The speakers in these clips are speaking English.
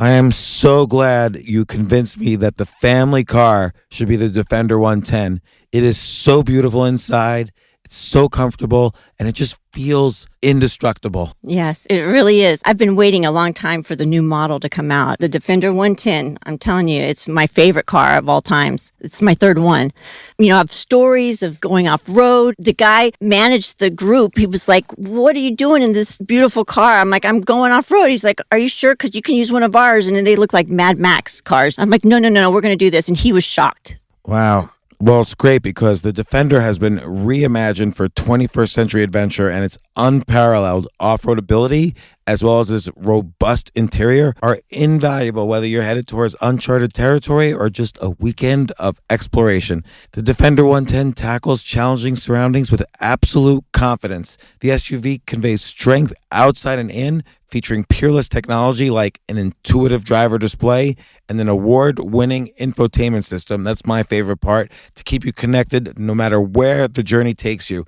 I am so glad you convinced me that the family car should be the Defender 110. It is so beautiful inside. It's so comfortable, and it just feels indestructible. Yes, it really is. I've been waiting a long time for the new model to come out. The Defender 110, I'm telling you, it's my favorite car of all times. It's my third one. You know, I have stories of going off-road. The guy managed the group. He was like, what are you doing in this beautiful car? I'm like, I'm going off-road. He's like, are you sure? Because you can use one of ours. And then they look like Mad Max cars. I'm like, no, we're going to do this. And he was shocked. Wow. Well, it's great because the Defender has been reimagined for 21st century adventure, and its unparalleled off-road ability, as well as its robust interior, are invaluable whether you're headed towards uncharted territory or just a weekend of exploration. The Defender 110 tackles challenging surroundings with absolute confidence. The SUV conveys strength outside and in, featuring peerless technology like an intuitive driver display and an award-winning infotainment system. That's my favorite part, to keep you connected no matter where the journey takes you.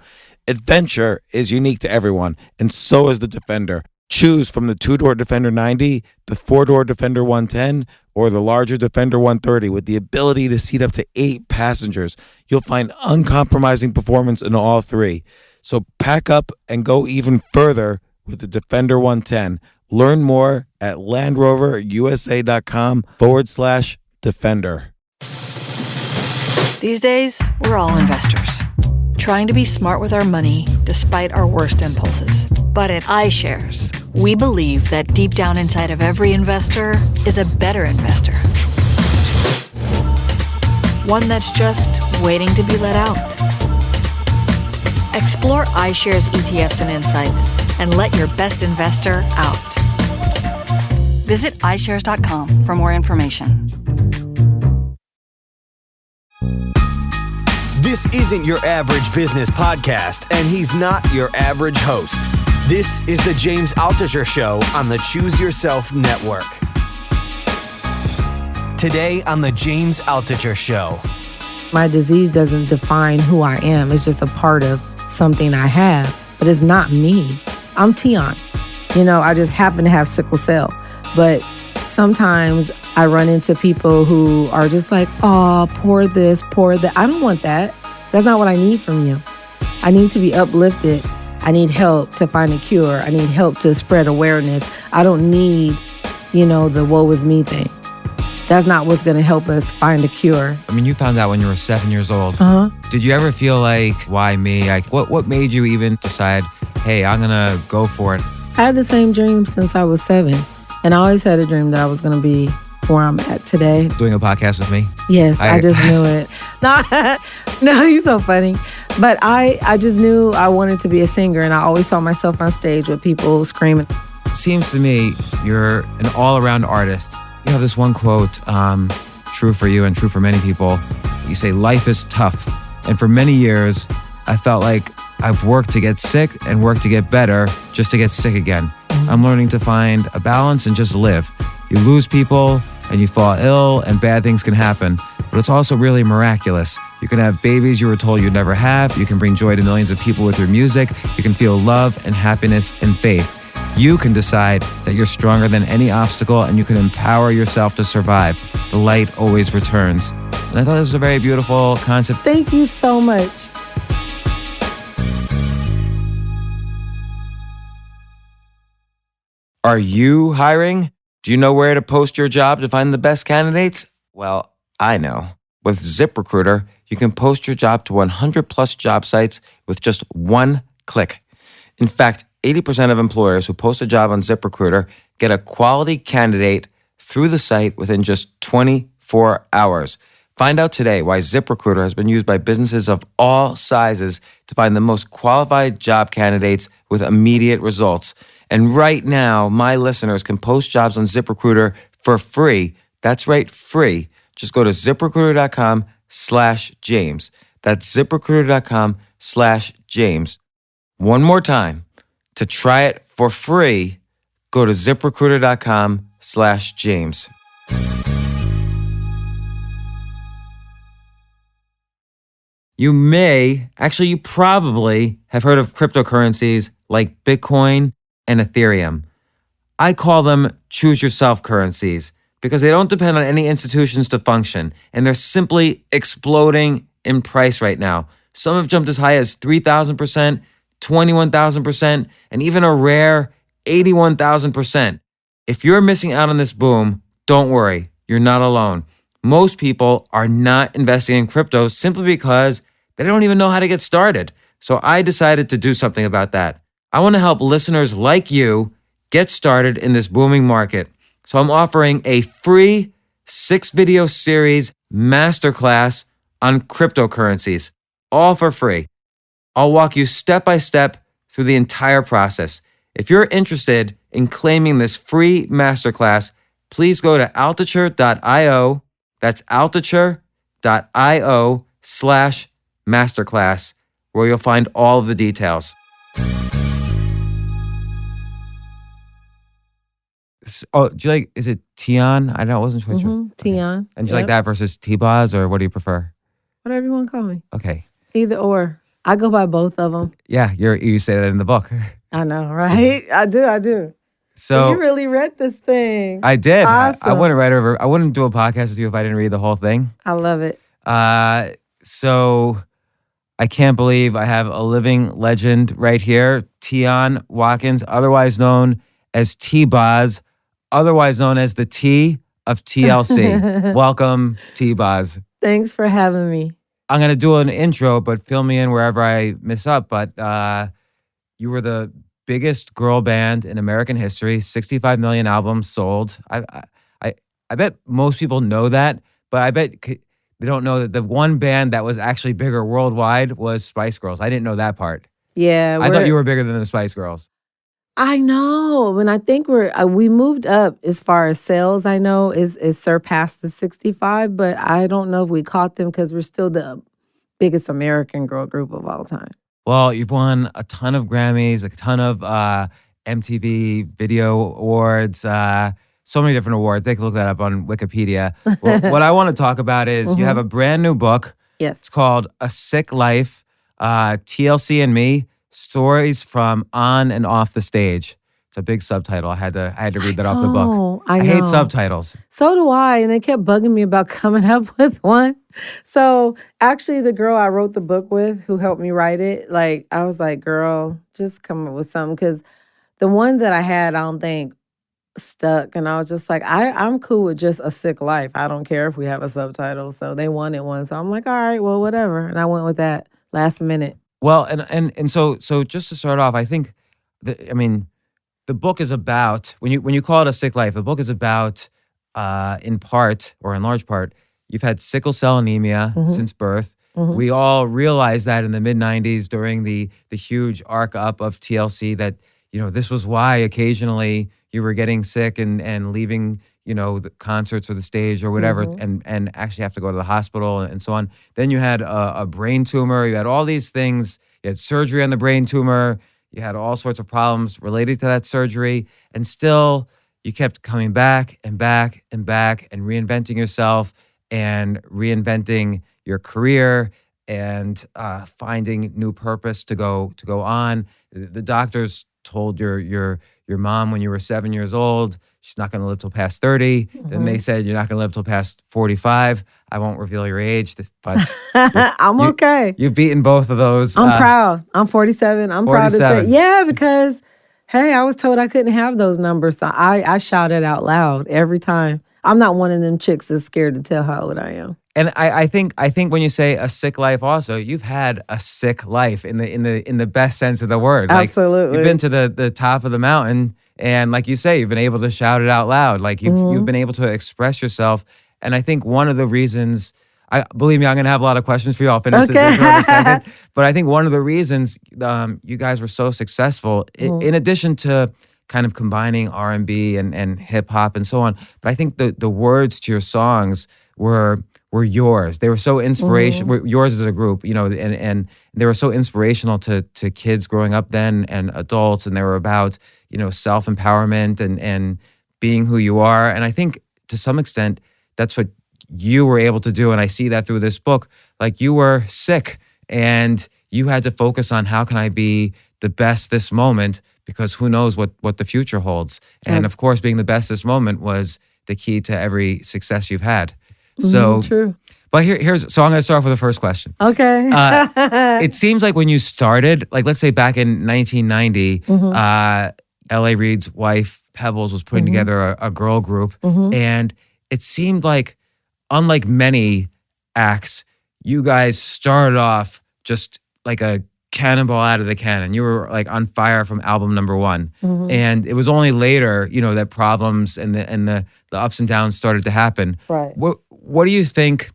Adventure is unique to everyone, and so is the Defender. Choose from the 2-door Defender 90, the 4-door Defender 110, or the larger Defender 130 with the ability to seat up to 8 passengers. You'll find uncompromising performance in all three. So pack up and go even further with the Defender 110. Learn more at LandRoverUSA.com/Defender. These days, we're all investors, trying to be smart with our money despite our worst impulses. But at iShares, we believe that deep down inside of every investor is a better investor. One that's just waiting to be let out. Explore iShares ETFs and insights and let your best investor out. Visit iShares.com for more information. This isn't your average business podcast, and he's not your average host. This is the James Altucher Show on the Choose Yourself Network. Today on the James Altucher Show. My disease doesn't define who I am. It's just a part of something I have, but it's not me. I'm Tionne. You know, I just happen to have sickle-cell. But sometimes I run into people who are just like, oh, pour this, pour that. I don't want that. That's not what I need from you. I need to be uplifted. I need help to find a cure. I need help to spread awareness. I don't need, the woe is me thing. That's not what's going to help us find a cure. I mean, you found out when you were 7 years old. Uh-huh. Did you ever feel like, why me? Like, what made you even decide, hey, I'm going to go for it? I had the same dream since I was 7. And I always had a dream that I was going to be where I'm at today. Doing a podcast with me? Yes, I just knew it. No, you're so funny. But I just knew I wanted to be a singer, and I always saw myself on stage with people screaming. It seems to me you're an all-around artist. You have this one quote, true for you and true for many people. You say, life is tough. And for many years, I felt like I've worked to get sick and worked to get better just to get sick again. I'm learning to find a balance and just live. You lose people and you fall ill and bad things can happen, but it's also really miraculous. You can have babies you were told you'd never have. You can bring joy to millions of people with your music. You can feel love and happiness and faith. You can decide that you're stronger than any obstacle and you can empower yourself to survive. The light always returns. And I thought this was a very beautiful concept. Thank you so much. Are you hiring? Do you know where to post your job to find the best candidates? Well, I know. With ZipRecruiter, you can post your job to 100 plus job sites with just one click. In fact, 80% of employers who post a job on ZipRecruiter get a quality candidate through the site within just 24 hours. Find out today why ZipRecruiter has been used by businesses of all sizes to find the most qualified job candidates with immediate results. And right now, my listeners can post jobs on ZipRecruiter for free. That's right, free. Just go to ZipRecruiter.com/James. That's ZipRecruiter.com/James. One more time. To try it for free, go to ZipRecruiter.com/James. You probably have heard of cryptocurrencies like Bitcoin and Ethereum. I call them choose yourself currencies because they don't depend on any institutions to function, and they're simply exploding in price right now. Some have jumped as high as 3,000%, 21,000%, and even a rare 81,000%. If you're missing out on this boom, don't worry, you're not alone. Most people are not investing in crypto simply because they don't even know how to get started. So I decided to do something about that. I want to help listeners like you get started in this booming market. So I'm offering a free 6-video series masterclass on cryptocurrencies, all for free. I'll walk you step by step through the entire process. If you're interested in claiming this free masterclass, please go to altucher.io. That's altucher.io/masterclass, where you'll find all of the details. Oh, do you like, is it Tionne? I wasn't quite sure. Tionne. And do you like that versus T-Boz, or what do you prefer? Whatever you want to call me. Okay. Either or. I go by both of them. Yeah, you say that in the book. I know, right? I do. So you really read this thing. I did. Awesome. I wouldn't do a podcast with you if I didn't read the whole thing. I love it. So I can't believe I have a living legend right here, Tionne Watkins, otherwise known as T-Boz, otherwise known as the T of TLC. Welcome, T-Boz. Thanks for having me. I'm going to do an intro, but fill me in wherever I miss up. But you were the biggest girl band in American history, 65 million albums sold. I bet most people know that, but I bet they don't know that the one band that was actually bigger worldwide was Spice Girls. I didn't know that part. Yeah. I thought you were bigger than the Spice Girls. I know. And I think we moved up as far as sales, I know, is surpassed the 65, but I don't know if we caught them because we're still the biggest American girl group of all time. Well, you've won a ton of Grammys, a ton of MTV Video Awards, so many different awards. They can look that up on Wikipedia. Well, what I want to talk about is you have a brand new book. Yes. It's called A Sick Life, TLC and Me, Stories from On and Off the Stage. It's a big subtitle. I had to read that off the book. I hate know. subtitles. So do I. And they kept bugging me about coming up with one. So actually the girl I wrote the book with who helped me write it, I was like, girl, just come up with something. Because the one that I had, I don't think stuck. And I was just like, I'm cool with just A Sick Life. I don't care if we have a subtitle. So they wanted one. So I'm like, all right, well, whatever. And I went with that last minute. Well, and so just to start off, I think, the book is about, when you call it A Sick Life, the book is about, in part or in large part, you've had sickle-cell anemia since birth. We all realized that in the mid-90s during the huge arc up of TLC that, this was why occasionally you were getting sick and leaving, the concerts or the stage or whatever and actually have to go to the hospital and so on. Then you had a brain tumor. You had all these things. You had surgery on the brain tumor. You had all sorts of problems related to that surgery. And still, you kept coming back and back and back and reinventing yourself and reinventing your career and finding new purpose to go on. The doctors told your mom when you were 7 years old, she's not going to live till past 30. Then they said you're not going to live till past 45. I won't reveal your age, but I'm okay. You've beaten both of those. I'm proud. I'm 47. I'm 47. proud to say, yeah, because hey, I was told I couldn't have those numbers, so I shout it out loud every time. I'm not one of them chicks that's scared to tell how old I am. And I think when you say a sick life, also you've had a sick life in the best sense of the word. Absolutely, you've been to the top of the mountain, and like you say, you've been able to shout it out loud. Like you've been able to express yourself. And I think one of the reasons, believe me, I'm going to have a lot of questions for you. I'll finish this intro in a second. But I think one of the reasons you guys were so successful, in addition to kind of combining R&B and hip hop and so on, but I think the words to your songs were yours. They were so inspirational. Yours as a group, and they were so inspirational to kids growing up then and adults. And they were about, self-empowerment and being who you are. And I think to some extent, that's what you were able to do. And I see that through this book. Like you were sick and you had to focus on how can I be the best this moment, because who knows what the future holds. And of course, being the best this moment was the key to every success you've had. So True. But so I'm going to start off with the first question. Okay. It seems like when you started, like let's say back in 1990, L.A. Reid's wife, Pebbles, was putting together a girl group. And it seemed like, unlike many acts, you guys started off just like a cannonball out of the cannon. You were like on fire from album number one. And it was only later, that problems and the ups and downs started to happen. Right. What do you think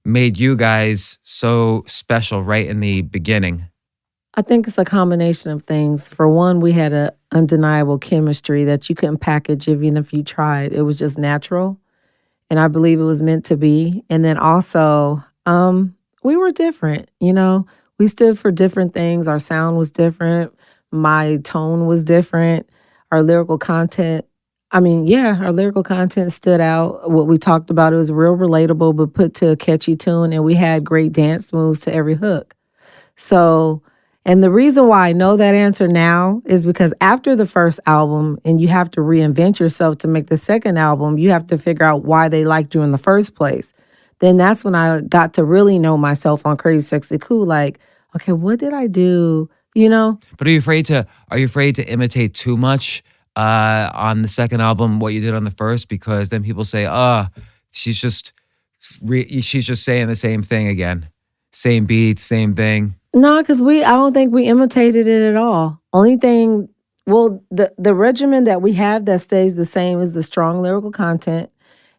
made you guys so special right in the beginning? I think it's a combination of things. For one, we had an undeniable chemistry that you couldn't package even if you tried. It was just natural. And I believe it was meant to be. And then also, we were different, We stood for different things. Our sound was different. My tone was different. Our lyrical content, our lyrical content stood out. What we talked about, it was real relatable, but put to a catchy tune. And we had great dance moves to every hook. So, and the reason why I know that answer now is because after the first album, and you have to reinvent yourself to make the second album, you have to figure out why they liked you in the first place. Then that's when I got to really know myself on Crazy Sexy Cool. Like, okay, what did I do? But are you afraid to imitate too much on the second album what you did on the first? Because then people say, she's just saying the same thing again, same beats, same thing. No, because I don't think we imitated it at all. Only thing, the regimen that we have that stays the same is the strong lyrical content,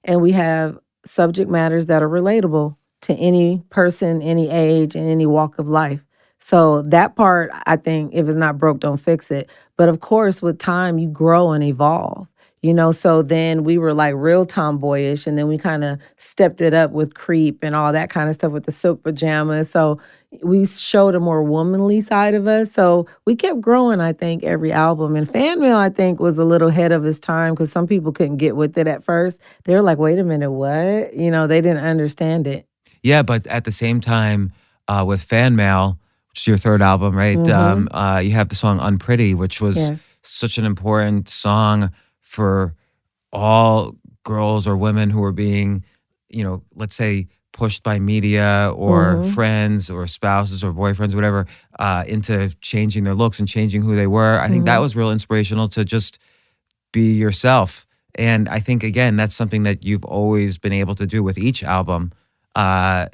and we have subject matters that are relatable to any person, any age, and any walk of life. So that part, I think, if it's not broke, don't fix it. But of course, with time, you grow and evolve. So then we were like real tomboyish, and then we kind of stepped it up with Creep and all that kind of stuff with the silk pajamas. So we showed a more womanly side of us. So we kept growing, I think, every album. And Fan Mail, I think, was a little ahead of its time because some people couldn't get with it at first. They were like, wait a minute, what? They didn't understand it. Yeah, but at the same time, with Fan Mail, which is your third album, right? You have the song Unpretty, which was such an important song for all girls or women who are being, let's say, pushed by media or friends or spouses or boyfriends, whatever, into changing their looks and changing who they were. I think that was real inspirational to just be yourself. And I think, again, that's something that you've always been able to do with each album. So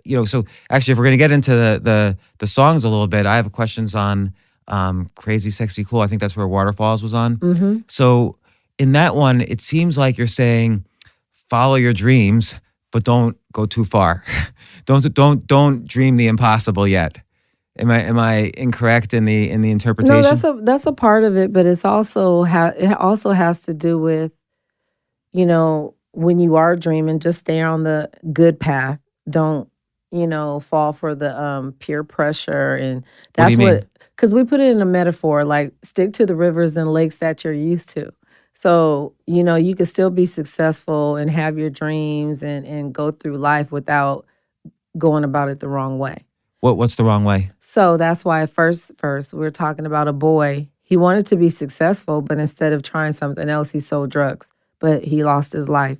actually, if we're going to get into the songs a little bit, I have questions on Crazy Sexy Cool. I think that's where Waterfalls was on. So in that one, it seems like you're saying, follow your dreams, but don't go too far. Don't dream the impossible yet. Am I incorrect in the interpretation? No, that's a part of it, but it also has to do with, when you are dreaming, just stay on the good path. Don't, fall for the peer pressure, and that's because we put it in a metaphor, like stick to the rivers and lakes that you're used to. So, you can still be successful and have your dreams and go through life without going about it the wrong way. What's the wrong way? So that's why first we were talking about a boy. He wanted to be successful, but instead of trying something else, he sold drugs, but he lost his life.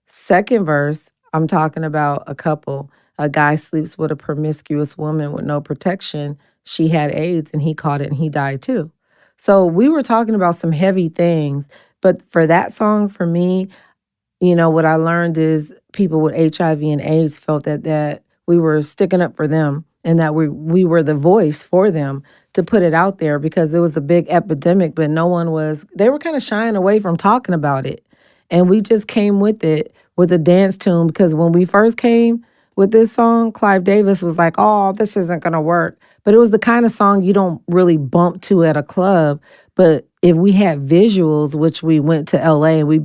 Second verse, I'm talking about a couple. A guy sleeps with a promiscuous woman with no protection. She had AIDS and he caught it and he died too. So we were talking about some heavy things, but for that song, for me, what I learned is people with HIV and AIDS felt that we were sticking up for them and that we were the voice for them to put it out there because it was a big epidemic, but they were kind of shying away from talking about it. And we just came with it with a dance tune because when we first came with this song, Clive Davis was like, oh, this isn't going to work. But it was the kind of song you don't really bump to at a club. But if we had visuals, which we went to LA and we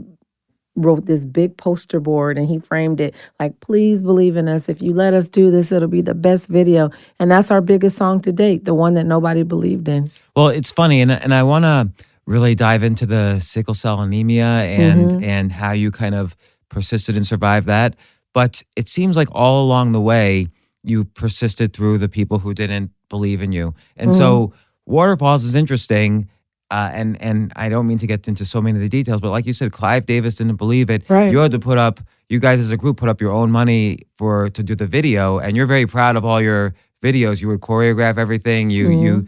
wrote this big poster board and he framed it like, please believe in us. If you let us do this, it'll be the best video. And that's our biggest song to date, the one that nobody believed in. Well, it's funny. And I want to really dive into the sickle-cell anemia and how you kind of persisted and survived that. But it seems like all along the way, you persisted through the people who didn't believe in you. And so Waterfalls is interesting and I don't mean to get into so many of the details, but like you said, Clive Davis didn't believe it. Right. You had to you guys as a group put up your own money to do the video, and you're very proud of all your videos. You would choreograph everything. You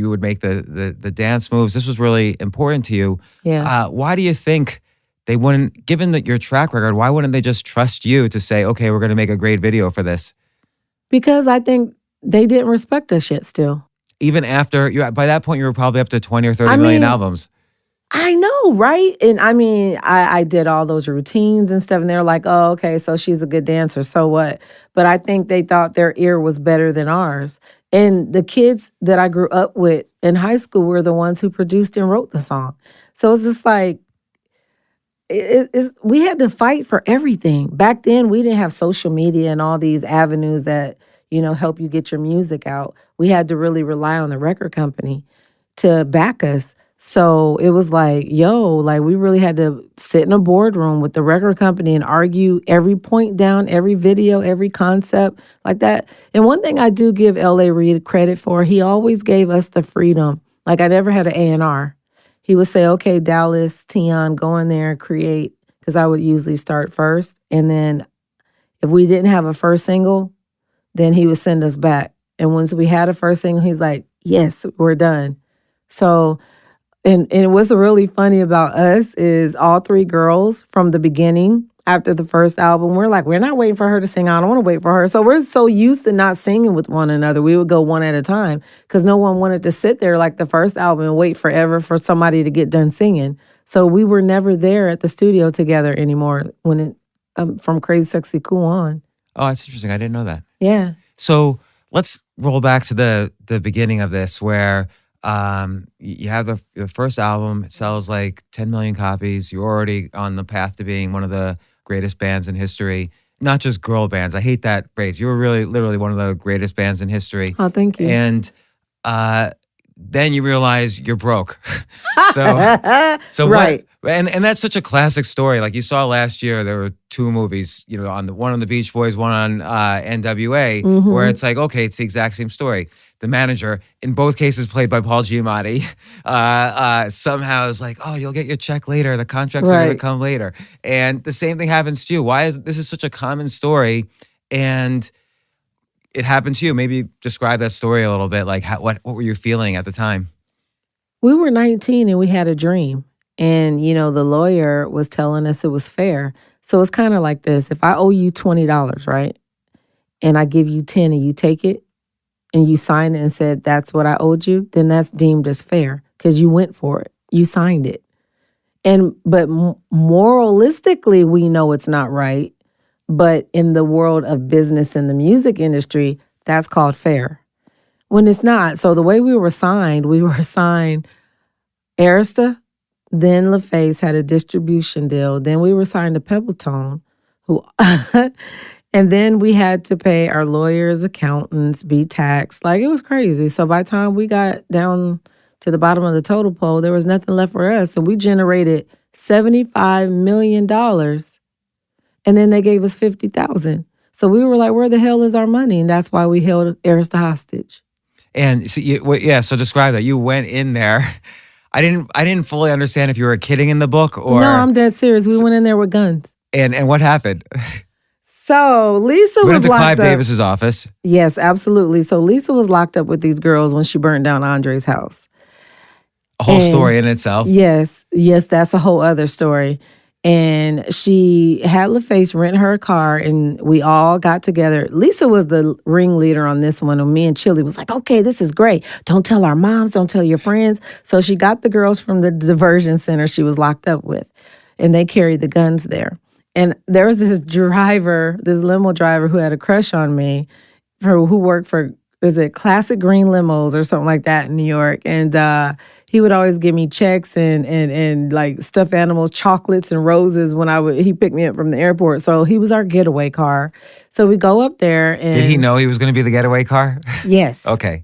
would make the dance moves. This was really important to you. Yeah. Why do you think they wouldn't, given that your track record, why wouldn't they just trust you to say, okay, we're going to make a great video for this? Because I think they didn't respect us yet still. Even after, by that point, you were probably up to 20 or 30 million albums. I know, right? And I mean, I did all those routines and stuff, and they're like, oh, okay, so she's a good dancer, so what? But I think they thought their ear was better than ours. And the kids that I grew up with in high school were the ones who produced and wrote the song. So it's just like, we had to fight for everything. Back then, we didn't have social media and all these avenues that, help you get your music out. We had to really rely on the record company to back us. So it was like, we really had to sit in a boardroom with the record company and argue every point down, every video, every concept like that. And one thing I do give L.A. Reid credit for, he always gave us the freedom. Like, I never had an A&R. He would say, okay, Dallas, Tionne, go in there and create, because I would usually start first. And then if we didn't have a first single, then he would send us back. And once we had a first single, he's like, yes, we're done. So, and what's really funny about us is all three girls from the beginning, after the first album, we're like, we're not waiting for her to sing. I don't want to wait for her. So we're so used to not singing with one another. We would go one at a time because no one wanted to sit there like the first album and wait forever for somebody to get done singing. So we were never there at the studio together anymore when from Crazy Sexy Cool on. Oh, that's interesting. I didn't know that. Yeah. So let's roll back to the beginning of this where you have the first album. It sells like 10 million copies. You're already on the path to being one of the greatest bands in history. Not just girl bands. I hate that phrase. You were really, literally one of the greatest bands in history. Oh, thank you. And then you realize you're broke. so right. And that's such a classic story. Like you saw last year, there were two movies, one on the Beach Boys, one on NWA, where it's like, okay, it's the exact same story. The manager, in both cases played by Paul Giamatti, somehow is like, oh, you'll get your check later. The contracts are going to come later. And the same thing happens to you. This is such a common story, and it happened to you. Maybe describe that story a little bit. Like, what were you feeling at the time? We were 19 and we had a dream. And, the lawyer was telling us it was fair. So it's kind of like this. If I owe you $20, right, and I give you 10 and you take it and you signed it and said that's what I owed you, then that's deemed as fair because you went for it. You signed it. But moralistically, we know it's not right. But in the world of business and the music industry, that's called fair. When it's not. So the way we were signed Arista, then LaFace had a distribution deal. Then we were signed to Pebbletone, and then we had to pay our lawyers, accountants, be taxed. Like, it was crazy. So by the time we got down to the bottom of the total pole, there was nothing left for us. And we generated $75 million. And then they gave us $50,000. So we were like, where the hell is our money? And that's why we held Arista hostage. And so, so describe that. You went in there. I didn't fully understand if you were kidding in the book or... No, I'm dead serious. We went in there with guns. And what happened? So Lisa was went into locked Clive up. Davis's office. Yes, absolutely. So Lisa was locked up with these girls when she burned down Andre's house. A whole story in itself. Yes, that's a whole other story. And she had LaFace rent her a car, and we all got together. Lisa was the ringleader on this one, and me and Chili was like, okay, this is great. Don't tell our moms, don't tell your friends. So she got the girls from the diversion center she was locked up with, and they carried the guns there. And there was this limo driver who had a crush on me, who worked for, is it Classic Green Limos or something like that in New York. And he would always give me checks and like stuffed animals, chocolates and roses he picked me up from the airport. So he was our getaway car. So we go up there and... Did he know he was going to be the getaway car? Yes. Okay.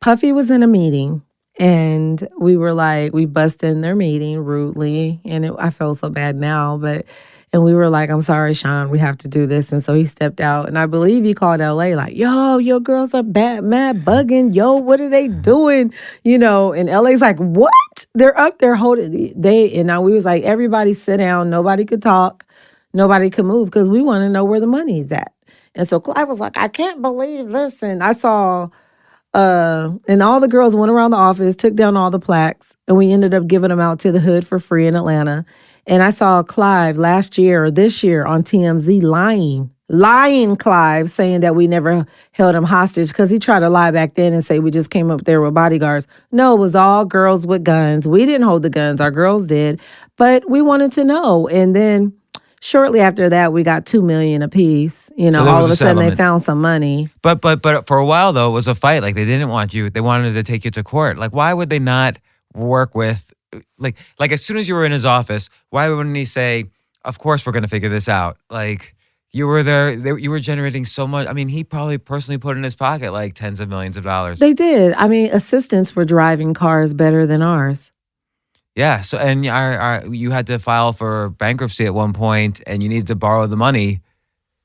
Puffy was in a meeting, and we were like, we busted in their meeting rudely. And I felt so bad now, And we were like, I'm sorry, Sean, we have to do this. And so he stepped out. And I believe he called LA like, yo, your girls are mad bugging. Yo, what are they doing? And LA's like, what? They're up there holding. And now we was like, everybody sit down. Nobody could talk. Nobody could move because we want to know where the money's at. And so Clive was like, I can't believe this. And I saw, and all the girls went around the office, took down all the plaques, and we ended up giving them out to the hood for free in Atlanta. And I saw Clive last year or this year on TMZ lying Clive, saying that we never held him hostage because he tried to lie back then and say we just came up there with bodyguards. No, it was all girls with guns. We didn't hold the guns. Our girls did. But we wanted to know. And then shortly after that, we got $2 million apiece. So all of a sudden they found some money. But for a while though, it was a fight. Like they didn't want you. They wanted to take you to court. Like why would they not work with? Like as soon as you were in his office, why wouldn't he say, "Of course we're going to figure this out"? Like you were there. You were generating so much. I mean, he probably personally put in his pocket like tens of millions of dollars. They did. I mean, assistants were driving cars better than ours. Yeah. So, and you had to file for bankruptcy at one point, and you needed to borrow the money.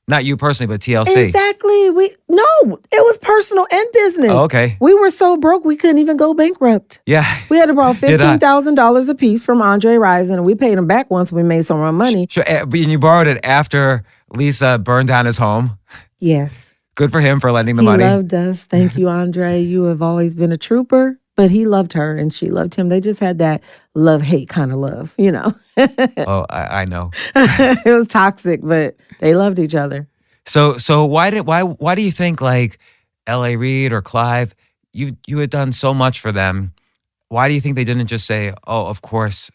Not you personally, but TLC. Exactly. No, it was personal and business. Oh, okay. We were so broke we couldn't even go bankrupt. Yeah. We had to borrow $15,000 a piece from Andre Rison, and we paid him back once we made some more money. Sure. And you borrowed it after Lisa burned down his home. Yes. Good for him for lending the money. He loved us. Thank you, Andre. You have always been a trooper. But he loved her and she loved him. They just had that love-hate kind of love, Oh, I know. It was toxic, but they loved each other. So why do you think like L.A. Reid or Clive, you had done so much for them? Why do you think they didn't just say, "Oh, of course,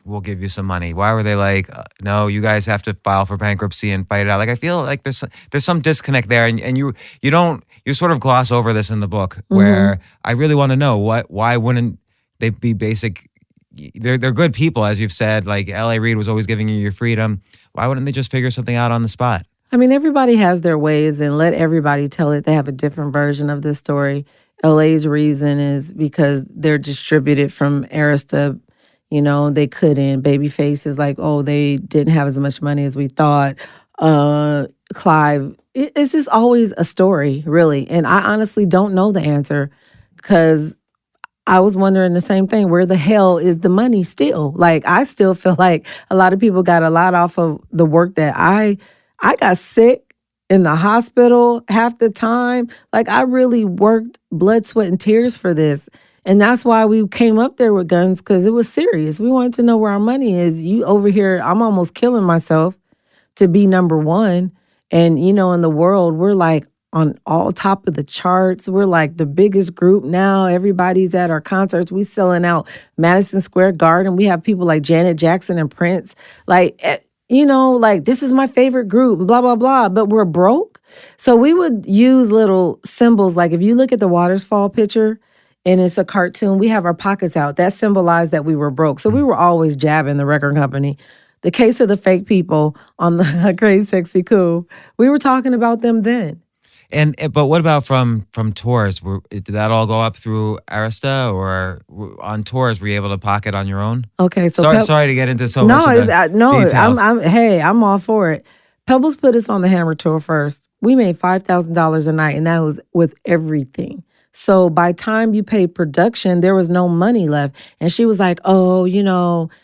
we'll give you some money"? Why were they like, "No, you guys have to file for bankruptcy and fight it out"? Like I feel like there's some disconnect there, and you sort of gloss over this in the book where I really want to know why wouldn't they be basic? They're good people, as you've said. Like L.A. Reid was always giving you your freedom. Why wouldn't they just figure something out on the spot? I mean, everybody has their ways, and let everybody tell it. They have a different version of this story. LA's reason is because they're distributed from Arista. They couldn't. Babyface is like, oh, they didn't have as much money as we thought. Clive, it's just always a story, really. And I honestly don't know the answer because I was wondering the same thing. Where the hell is the money still? Like, I still feel like a lot of people got a lot off of the work that I got sick in the hospital half the time. Like, I really worked blood, sweat, and tears for this. And that's why we came up there with guns, because it was serious. We wanted to know where our money is. You over here, I'm almost killing myself to be number one. And, in the world, we're like on all top of the charts. We're like the biggest group now. Everybody's at our concerts. We selling out Madison Square Garden. We have people like Janet Jackson and Prince. Like, this is my favorite group, blah, blah, blah. But we're broke. So we would use little symbols. Like if you look at the waterfall picture and it's a cartoon, we have our pockets out. That symbolized that we were broke. So we were always jabbing the record company. The case of the fake people on the Crazy Sexy Cool, we were talking about them then. But what about from tours? Did that all go up through Arista, or on tours were you able to pocket on your own? Okay, so sorry to get into so much of the details. I'm all for it. Pebbles put us on the Hammer tour first. We made $5,000 a night, and that was with everything. So by time you paid production, there was no money left. And she was like, oh,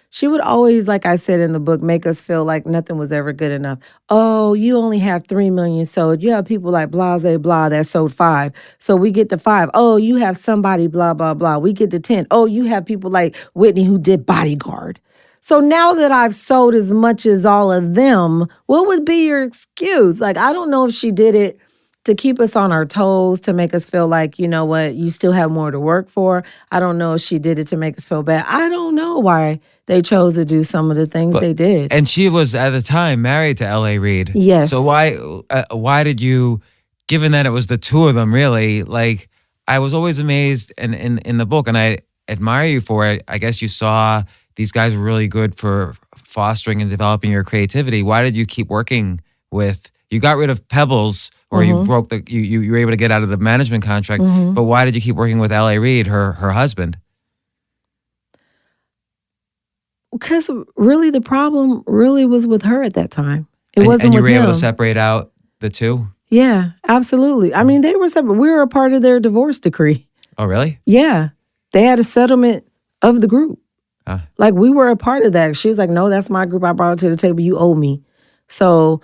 she would always, like I said in the book, make us feel like nothing was ever good enough. Oh, you only have 3 million sold. You have people like Blase Blah that sold 5. So we get to 5. Oh, you have somebody blah, blah, blah. We get to 10. Oh, you have people like Whitney who did Bodyguard. So now that I've sold as much as all of them, what would be your excuse? Like, I don't know if she did it to keep us on our toes, to make us feel like, you know what, you still have more to work for. I don't know if she did it to make us feel bad. I don't know why they chose to do some of the things they did. And she was, at the time, married to L.A. Reid. Yes. So why did you, given that it was the two of them, really, like, I was always amazed in the book, and I admire you for it. I guess you saw these guys were really good for fostering and developing your creativity. Why did you keep working with, you got rid of Pebbles, or you broke you were able to get out of the management contract, but why did you keep working with L.A. Reid, her husband? because really the problem really was with her at that time. It wasn't and you with were able him. to separate out the two? Yeah, absolutely. I mean, they were separate. We were a part of their divorce decree. Oh, really? Yeah. They had a settlement of the group. Like, we were a part of that. She was like, no, that's my group. I brought it to the table. You owe me. So,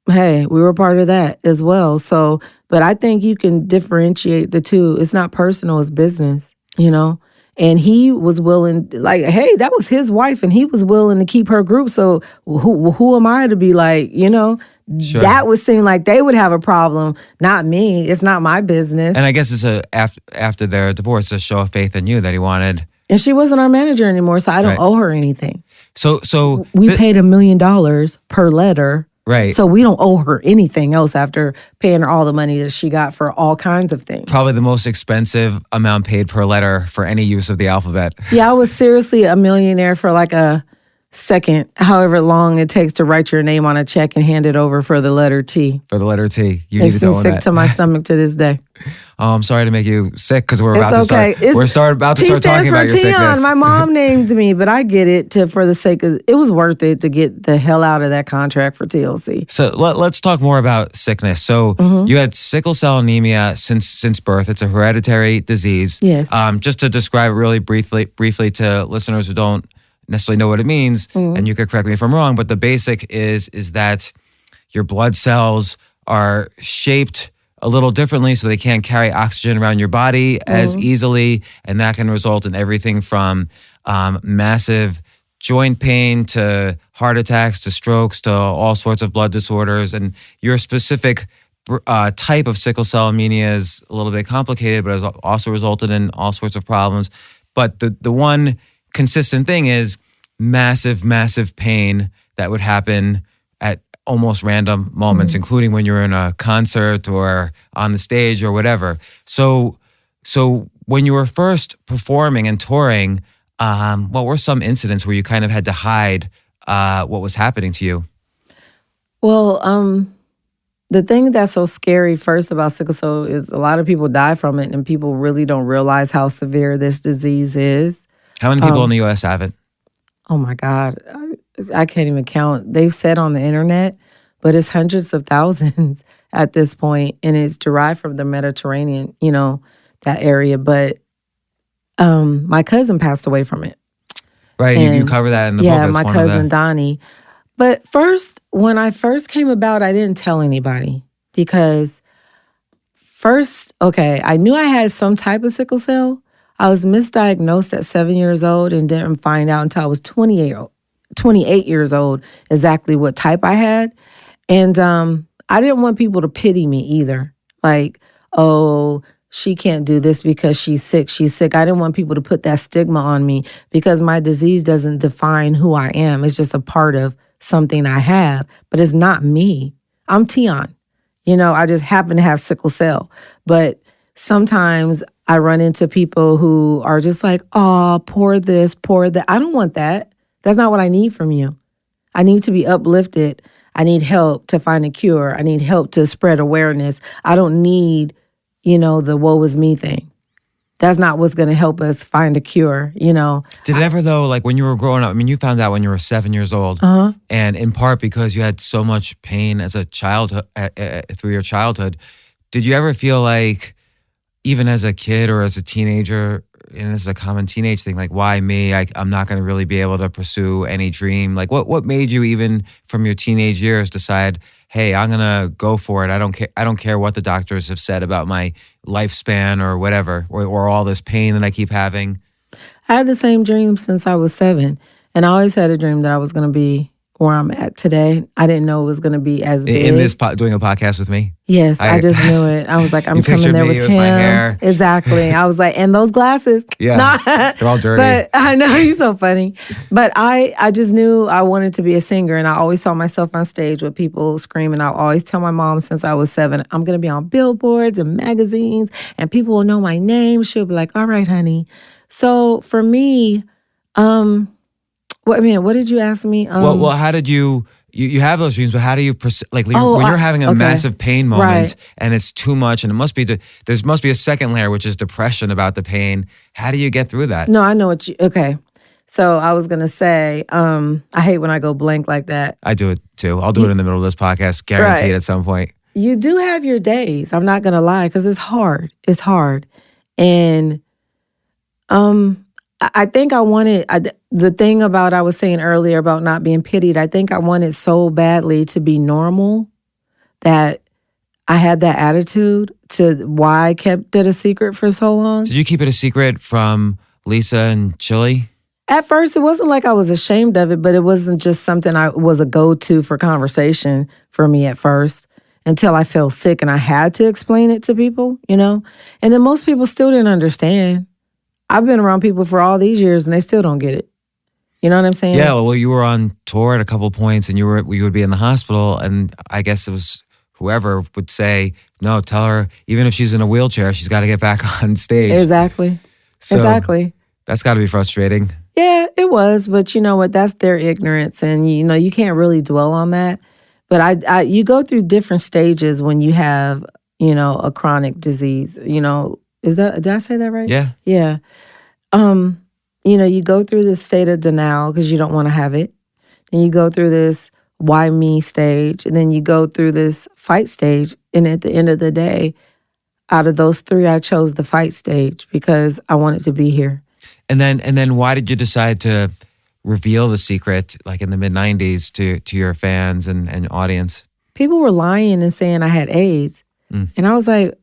hey, we were a part of that as well. So, but I think you can differentiate the two. It's not personal, it's business, you know? And he was willing, like, hey, that was his wife and he was willing to keep her group. So who am I to be like, you know? Sure. That would seem like they would have a problem, not me. It's not my business. And I guess it's after their divorce, a show of faith in you that he wanted. And she wasn't our manager anymore, so I don't owe her anything. So we paid $1 million per letter. Right. So we don't owe her anything else after paying her all the money that she got for all kinds of things. Probably the most expensive amount paid per letter for any use of the alphabet. Yeah, I was seriously a millionaire for like a second, however long it takes to write your name on a check and hand it over for the letter T. For the letter T. You Makes needed to me own sick that. to my stomach to this day. Oh, I'm sorry to make you sick because we're It's about to start. okay. We're about to start talking about your Tionne. sickness. My mom named me, but I get it for the sake of it was worth it to get the hell out of that contract for TLC. So let's talk more about sickness. So you had sickle cell anemia since birth. It's a hereditary disease. Yes. Just to describe it really briefly to listeners who don't necessarily know what it means, and you could correct me if I'm wrong, but the basic is that your blood cells are shaped a little differently so they can't carry oxygen around your body as easily, and that can result in everything from massive joint pain to heart attacks to strokes to all sorts of blood disorders. And your specific type of sickle cell anemia is a little bit complicated, but has also resulted in all sorts of problems. But the one consistent thing is massive pain that would happen at almost random moments, including when you're in a concert or on the stage or whatever. So when you were first performing and touring, what were some incidents where you kind of had to hide what was happening to you? Well, the thing that's so scary first about sickle cell is a lot of people die from it, and people really don't realize how severe this disease is. How many people in the U.S. have it? Oh my God, I can't even count. They've said on the internet, but it's hundreds of thousands at this point, and it's derived from the Mediterranean, you know, that area. But my cousin passed away from it. Right, you cover that in the book. Yeah, That's my one of cousin Donnie. But first, when I first came about, I didn't tell anybody because I knew I had some type of sickle cell. I was misdiagnosed at 7 years old and didn't find out until I was 28 years old exactly what type I had. And I didn't want people to pity me either. Like, oh, she can't do this because she's sick. She's sick. I didn't want people to put that stigma on me because my disease doesn't define who I am. It's just a part of something I have, but it's not me. I'm Tionne. You know, I just happen to have sickle cell. But sometimes I run into people who are just like, oh, poor this, poor that. I don't want that. That's not what I need from you. I need to be uplifted. I need help to find a cure. I need help to spread awareness. I don't need, you know, the woe is me thing. That's not what's going to help us find a cure, you know. Did it ever, though, like when you were growing up, I mean, you found out when you were 7 years old, and in part because you had so much pain as a child through your childhood, did you ever feel like, even as a kid or as a teenager, and this is a common teenage thing, like, why me? I'm not going to really be able to pursue any dream. Like, what made you, even from your teenage years, decide, hey, I'm going to go for it. I don't care what the doctors have said about my lifespan or whatever, or all this pain that I keep having. I had the same dream since I was 7. And I always had a dream that I was going to be where I'm at today. I didn't know it was going to be as big. In this, doing a podcast with me? Yes, I just knew it. I was like, I'm coming there with him. My hair. Exactly. I was like, and those glasses. Yeah, they're all dirty. But I know, he's so funny. But I just knew I wanted to be a singer, and I always saw myself on stage with people screaming. I always tell my mom since I was 7, I'm going to be on billboards and magazines, and people will know my name. She'll be like, all right, honey. So for me, what did you ask me? Well, how did you have those dreams, but how do you, when you're having a massive pain moment and it's too much, and there must be a second layer, which is depression about the pain. How do you get through that? No, I know So I was going to say, I hate when I go blank like that. I do it too. I'll do it in the middle of this podcast, guaranteed Right. at some point. You do have your days. I'm not going to lie, because it's hard. It's hard. And I think I wanted, the thing about I was saying earlier about not being pitied, I think I wanted so badly to be normal that I had that attitude to why I kept it a secret for so long. Did you keep it a secret from Lisa and Chili? At first, it wasn't like I was ashamed of it, but it wasn't just something I was a go-to for conversation for me at first, until I felt sick and I had to explain it to people, you know? And then most people still didn't understand. I've been around people for all these years and they still don't get it. You know what I'm saying? Yeah, well, you were on tour at a couple points and you would be in the hospital, and I guess it was whoever would say, no, tell her, even if she's in a wheelchair, she's got to get back on stage. Exactly. So Exactly. That's got to be frustrating. Yeah, it was. But you know what? That's their ignorance. And, you know, you can't really dwell on that. But you go through different stages when you have, you know, a chronic disease. You know, did I say that right? Yeah. Yeah. You know, you go through this state of denial because you don't want to have it. And you go through this why me stage. And then you go through this fight stage. And at the end of the day, out of those three, I chose the fight stage because I wanted to be here. And then why did you decide to reveal the secret, like in the mid-90s, to your fans and audience? People were lying and saying I had AIDS. And I was like,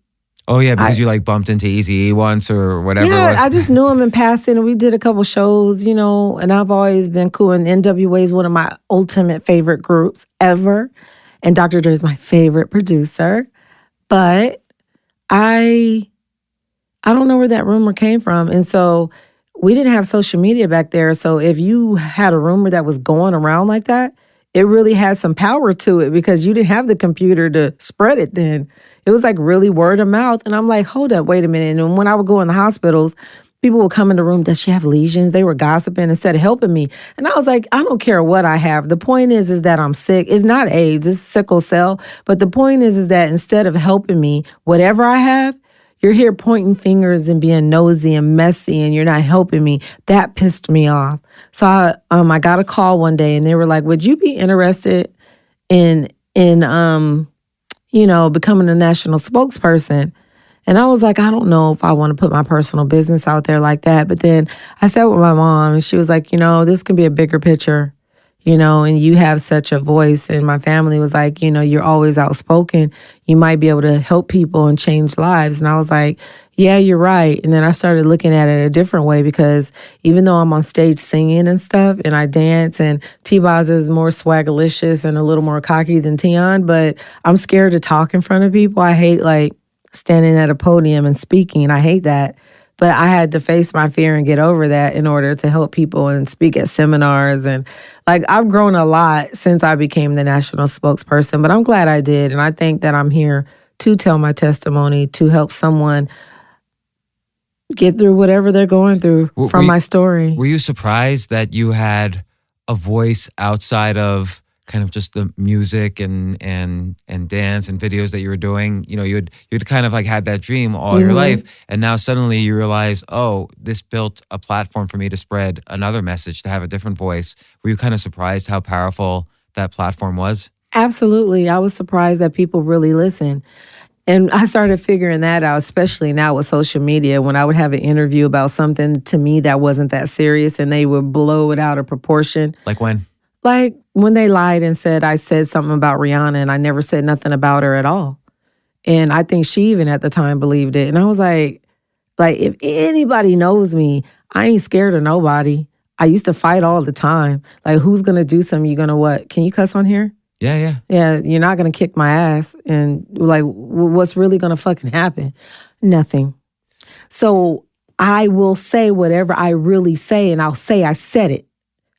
oh, yeah, because you like bumped into Eazy-E once or whatever it was. I just knew him in passing, and we did a couple shows, you know, and I've always been cool. And NWA is one of my ultimate favorite groups ever. And Dr. Dre is my favorite producer. But I don't know where that rumor came from. And so we didn't have social media back there. So if you had a rumor that was going around like that, it really had some power to it because you didn't have the computer to spread it then. It was like really word of mouth. And I'm like, hold up, wait a minute. And when I would go in the hospitals, people would come in the room, does she have lesions? They were gossiping instead of helping me. And I was like, I don't care what I have. The point is that I'm sick. It's not AIDS, it's sickle-cell. But the point is that instead of helping me, whatever I have, you're here pointing fingers and being nosy and messy, and you're not helping me. That pissed me off. So I got a call one day, and they were like, "Would you be interested in you know, becoming a national spokesperson?" And I was like, I don't know if I want to put my personal business out there like that. But then I sat with my mom, and she was like, you know, this can be a bigger picture. You know, and you have such a voice. And my family was like, you know, you're always outspoken. You might be able to help people and change lives. And I was like, yeah, you're right. And then I started looking at it a different way because even though I'm on stage singing and stuff and I dance, and T-Boz is more swagalicious and a little more cocky than Tionne, but I'm scared to talk in front of people. I hate like standing at a podium and speaking. I hate that. But I had to face my fear and get over that in order to help people and speak at seminars. And like, I've grown a lot since I became the national spokesperson, but I'm glad I did. And I think that I'm here to tell my testimony, to help someone get through whatever they're going through from my story. Were you surprised that you had a voice outside of kind of just the music and dance and videos that you were doing? You know, you'd kind of like had that dream all your life, and now suddenly you realize, oh, this built a platform for me to spread another message, to have a different voice. Were you kind of surprised how powerful that platform was? Absolutely. I was surprised that people really listen. And I started figuring that out, especially now with social media, when I would have an interview about something to me that wasn't that serious and they would blow it out of proportion. Like when? Like when they lied and said I said something about Rihanna and I never said nothing about her at all. And I think she even at the time believed it. And I was like, if anybody knows me, I ain't scared of nobody. I used to fight all the time. Like, who's going to do something? You going to what? Can you cuss on here? Yeah. Yeah, you're not going to kick my ass. And like, what's really going to fucking happen? Nothing. So I will say whatever I really say, and I'll say I said it.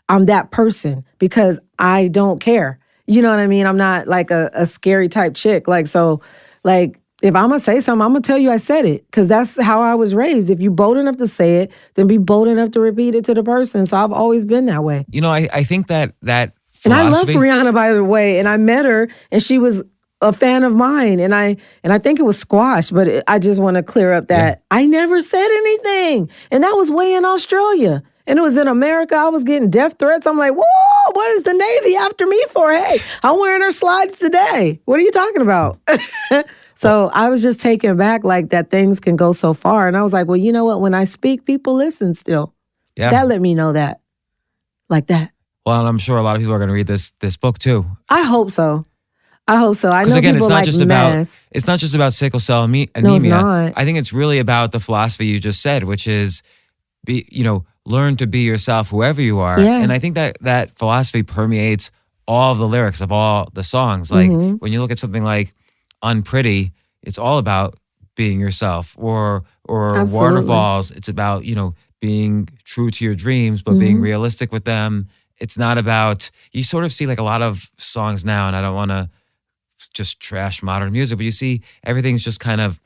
I'm that person because I don't care. You know what I mean? I'm not like a scary type chick. Like, so like, if I'm going to say something, I'm going to tell you I said it because that's how I was raised. If you're bold enough to say it, then be bold enough to repeat it to the person. So I've always been that way. You know, I think that philosophy... And I love Rihanna, by the way, and I met her and she was a fan of mine, and I think it was squash, but I just want to clear up that I never said anything, and that was way in Australia. And it was in America. I was getting death threats. I'm like, whoa, what is the Navy after me for? Hey, I'm wearing her slides today. What are you talking about? So I was just taken back like that things can go so far. And I was like, well, you know what? When I speak, people listen still. Yeah. That let me know that. Like that. Well, and I'm sure a lot of people are going to read this book too. I hope so. I know again, people like mess. it's not just about sickle cell anemia. No, it's not. I think it's really about the philosophy you just said, which is learn to be yourself, whoever you are. Yeah. And I think that philosophy permeates all of the lyrics of all the songs. Like when you look at something like Unpretty, it's all about being yourself. Or Absolutely. Waterfalls, it's about, being true to your dreams, but being realistic with them. It's not about, you sort of see like a lot of songs now, and I don't want to just trash modern music, but you see everything's just kind of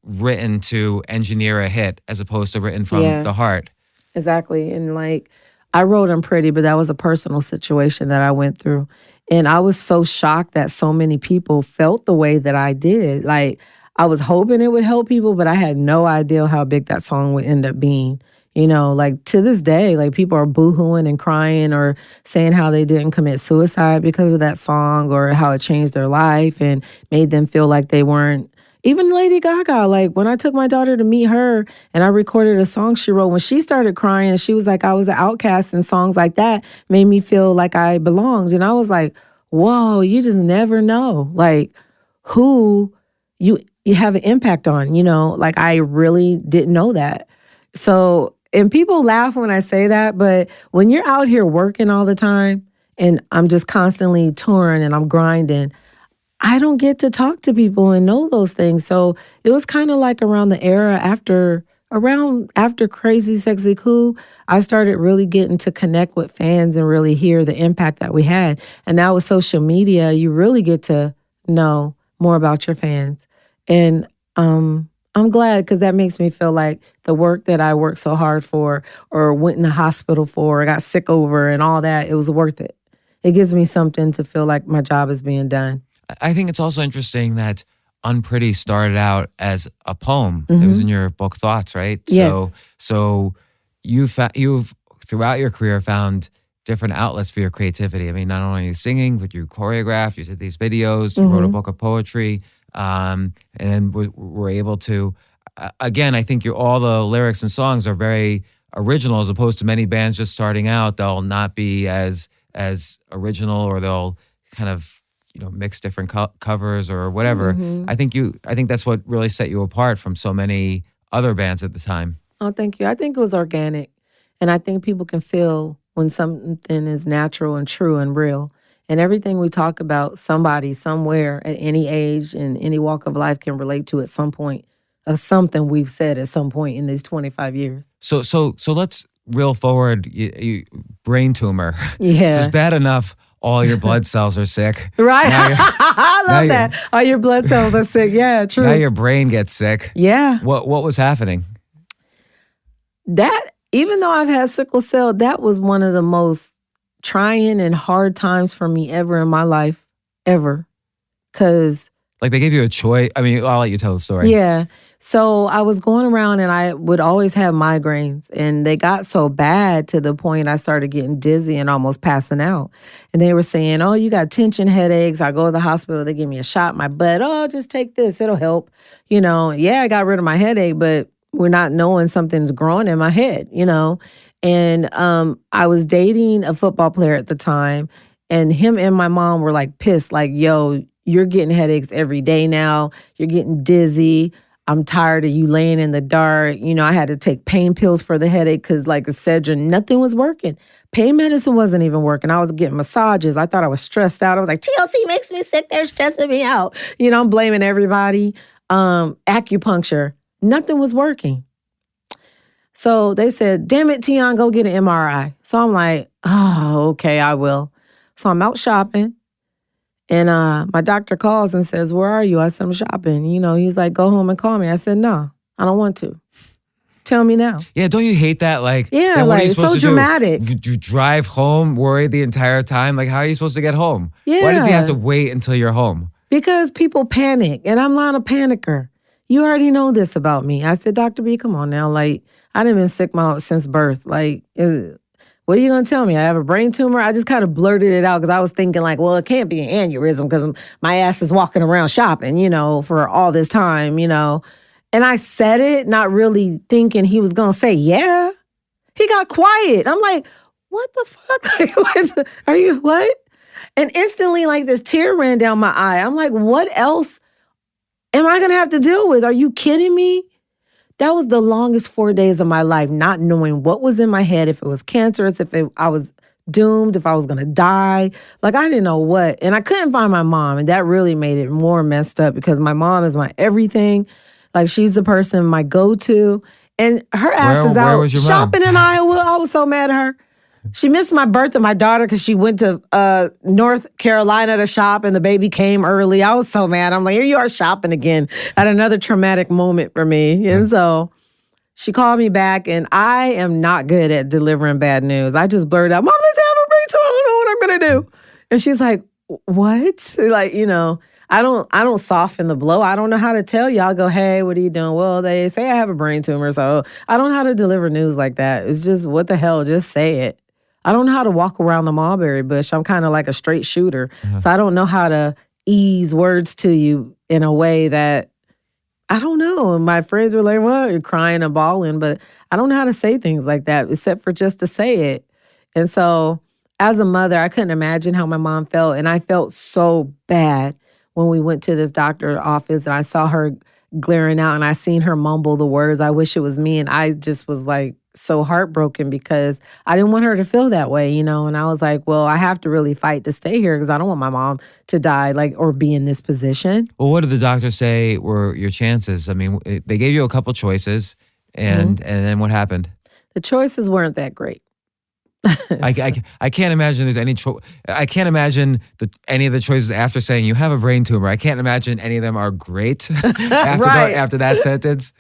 written to engineer a hit as opposed to written from the heart. Exactly. And like, I wrote Unpretty, but that was a personal situation that I went through. And I was so shocked that so many people felt the way that I did. Like, I was hoping it would help people, but I had no idea how big that song would end up being. Like to this day, like people are boohooing and crying or saying how they didn't commit suicide because of that song or how it changed their life and made them feel like they weren't. Even Lady Gaga, like when I took my daughter to meet her and I recorded a song she wrote, when she started crying, she was like, I was an outcast, and songs like that made me feel like I belonged. And I was like, whoa, you just never know, like who you have an impact on, like I really didn't know that. So, and people laugh when I say that, but when you're out here working all the time and I'm just constantly touring and I'm grinding, I don't get to talk to people and know those things. So it was kind of like around the era after Crazy Sexy Cool, I started really getting to connect with fans and really hear the impact that we had. And now with social media, you really get to know more about your fans. And I'm glad, because that makes me feel like the work that I worked so hard for or went in the hospital for or got sick over and all that, it was worth it. It gives me something to feel like my job is being done. I think it's also interesting that Unpretty started out as a poem. It was in your book Thoughts, right? Yes. So you've throughout your career found different outlets for your creativity. I mean, not only singing, but you choreographed, you did these videos, you wrote a book of poetry, and then were able to, again, I think all the lyrics and songs are very original, as opposed to many bands just starting out. They'll not be as original, or they'll kind of mix different covers or whatever. I think that's what really set you apart from so many other bands at the time. Oh, thank you. I think it was organic, and I think people can feel when something is natural and true and real. And everything we talk about, somebody somewhere at any age and any walk of life can relate to at some point of something we've said at some point in these 25 years. So let's reel forward. You brain tumor. Yeah. So it's bad enough all your blood cells are sick. Right. I love that. All your blood cells are sick. Yeah, true. Now your brain gets sick. Yeah. What was happening? That, even though I've had sickle cell, that was one of the most trying and hard times for me ever in my life, ever. Because like they gave you a choice. I mean, I'll let you tell the story. Yeah. So I was going around and I would always have migraines, and they got so bad to the point I started getting dizzy and almost passing out. And they were saying, oh, you got tension headaches. I go to the hospital. They give me a shot in my butt. Oh, just take this. It'll help. Yeah, I got rid of my headache, but we're not knowing something's growing in my head, And I was dating a football player at the time, and him and my mom were like pissed, like, yo, you're getting headaches every day now. You're getting dizzy. I'm tired of you laying in the dark. I had to take pain pills for the headache because, like Excedrin, nothing was working. Pain medicine wasn't even working. I was getting massages. I thought I was stressed out. I was like, TLC makes me sick. They're stressing me out. I'm blaming everybody. Acupuncture. Nothing was working. So they said, damn it, Tionne, go get an MRI. So I'm like, oh, okay, I will. So I'm out shopping. And my doctor calls and says, where are you? I said, I'm shopping. He's like, go home and call me. I said, no, I don't want to. Tell me now. Yeah, don't you hate that? Like, yeah, what are you it's supposed so to dramatic. Do? You drive home worried the entire time? Like, how are you supposed to get home? Yeah. Why does he have to wait until you're home? Because people panic, and I'm not a panicker. you already know this about me. I said, Dr. B, come on now. Like, I done been sick since birth. Like, what are you going to tell me? I have a brain tumor? I just kind of blurted it out because I was thinking like, well, it can't be an aneurysm because my ass is walking around shopping, for all this time, And I said it, not really thinking he was going to say, yeah. He got quiet. I'm like, what the fuck? Like, are you what? And instantly, like, this tear ran down my eye. I'm like, what else am I going to have to deal with? Are you kidding me? That was the longest 4 days of my life, not knowing what was in my head, if it was cancerous, I was doomed, if I was going to die. Like, I didn't know what. And I couldn't find my mom. And that really made it more messed up because my mom is my everything. Like, she's the person, my go-to. And her ass is out shopping in Iowa. I was so mad at her. She missed my birth of my daughter because she went to North Carolina to shop and the baby came early. I was so mad. I'm like, here you are shopping again at another traumatic moment for me. And so she called me back, and I am not good at delivering bad news. I just blurted out, Mom, let's have a break, so I don't know what I'm going to do. And she's like, what? Like, I don't soften the blow. I don't know how to tell you. I'll go, hey, what are you doing? Well, they say I have a brain tumor, so I don't know how to deliver news like that. It's just, what the hell? Just say it. I don't know how to walk around the mulberry bush. I'm kind of like a straight shooter. So I don't know how to ease words to you in a way that, I don't know. And my friends were like, what? You're crying and bawling. But I don't know how to say things like that except for just to say it. And so as a mother, I couldn't imagine how my mom felt. And I felt so bad when we went to this doctor's office and I saw her glaring out and I seen her mumble the words, I wish it was me. And I just was like so heartbroken because I didn't want her to feel that way, And I was like, well, I have to really fight to stay here because I don't want my mom to die or be in this position. Well, what did the doctor say were your chances? I mean, they gave you a couple choices and then what happened? The choices weren't that great. I can't imagine there's any I can't imagine any of the choices after saying you have a brain tumor. I can't imagine any of them are great after that sentence.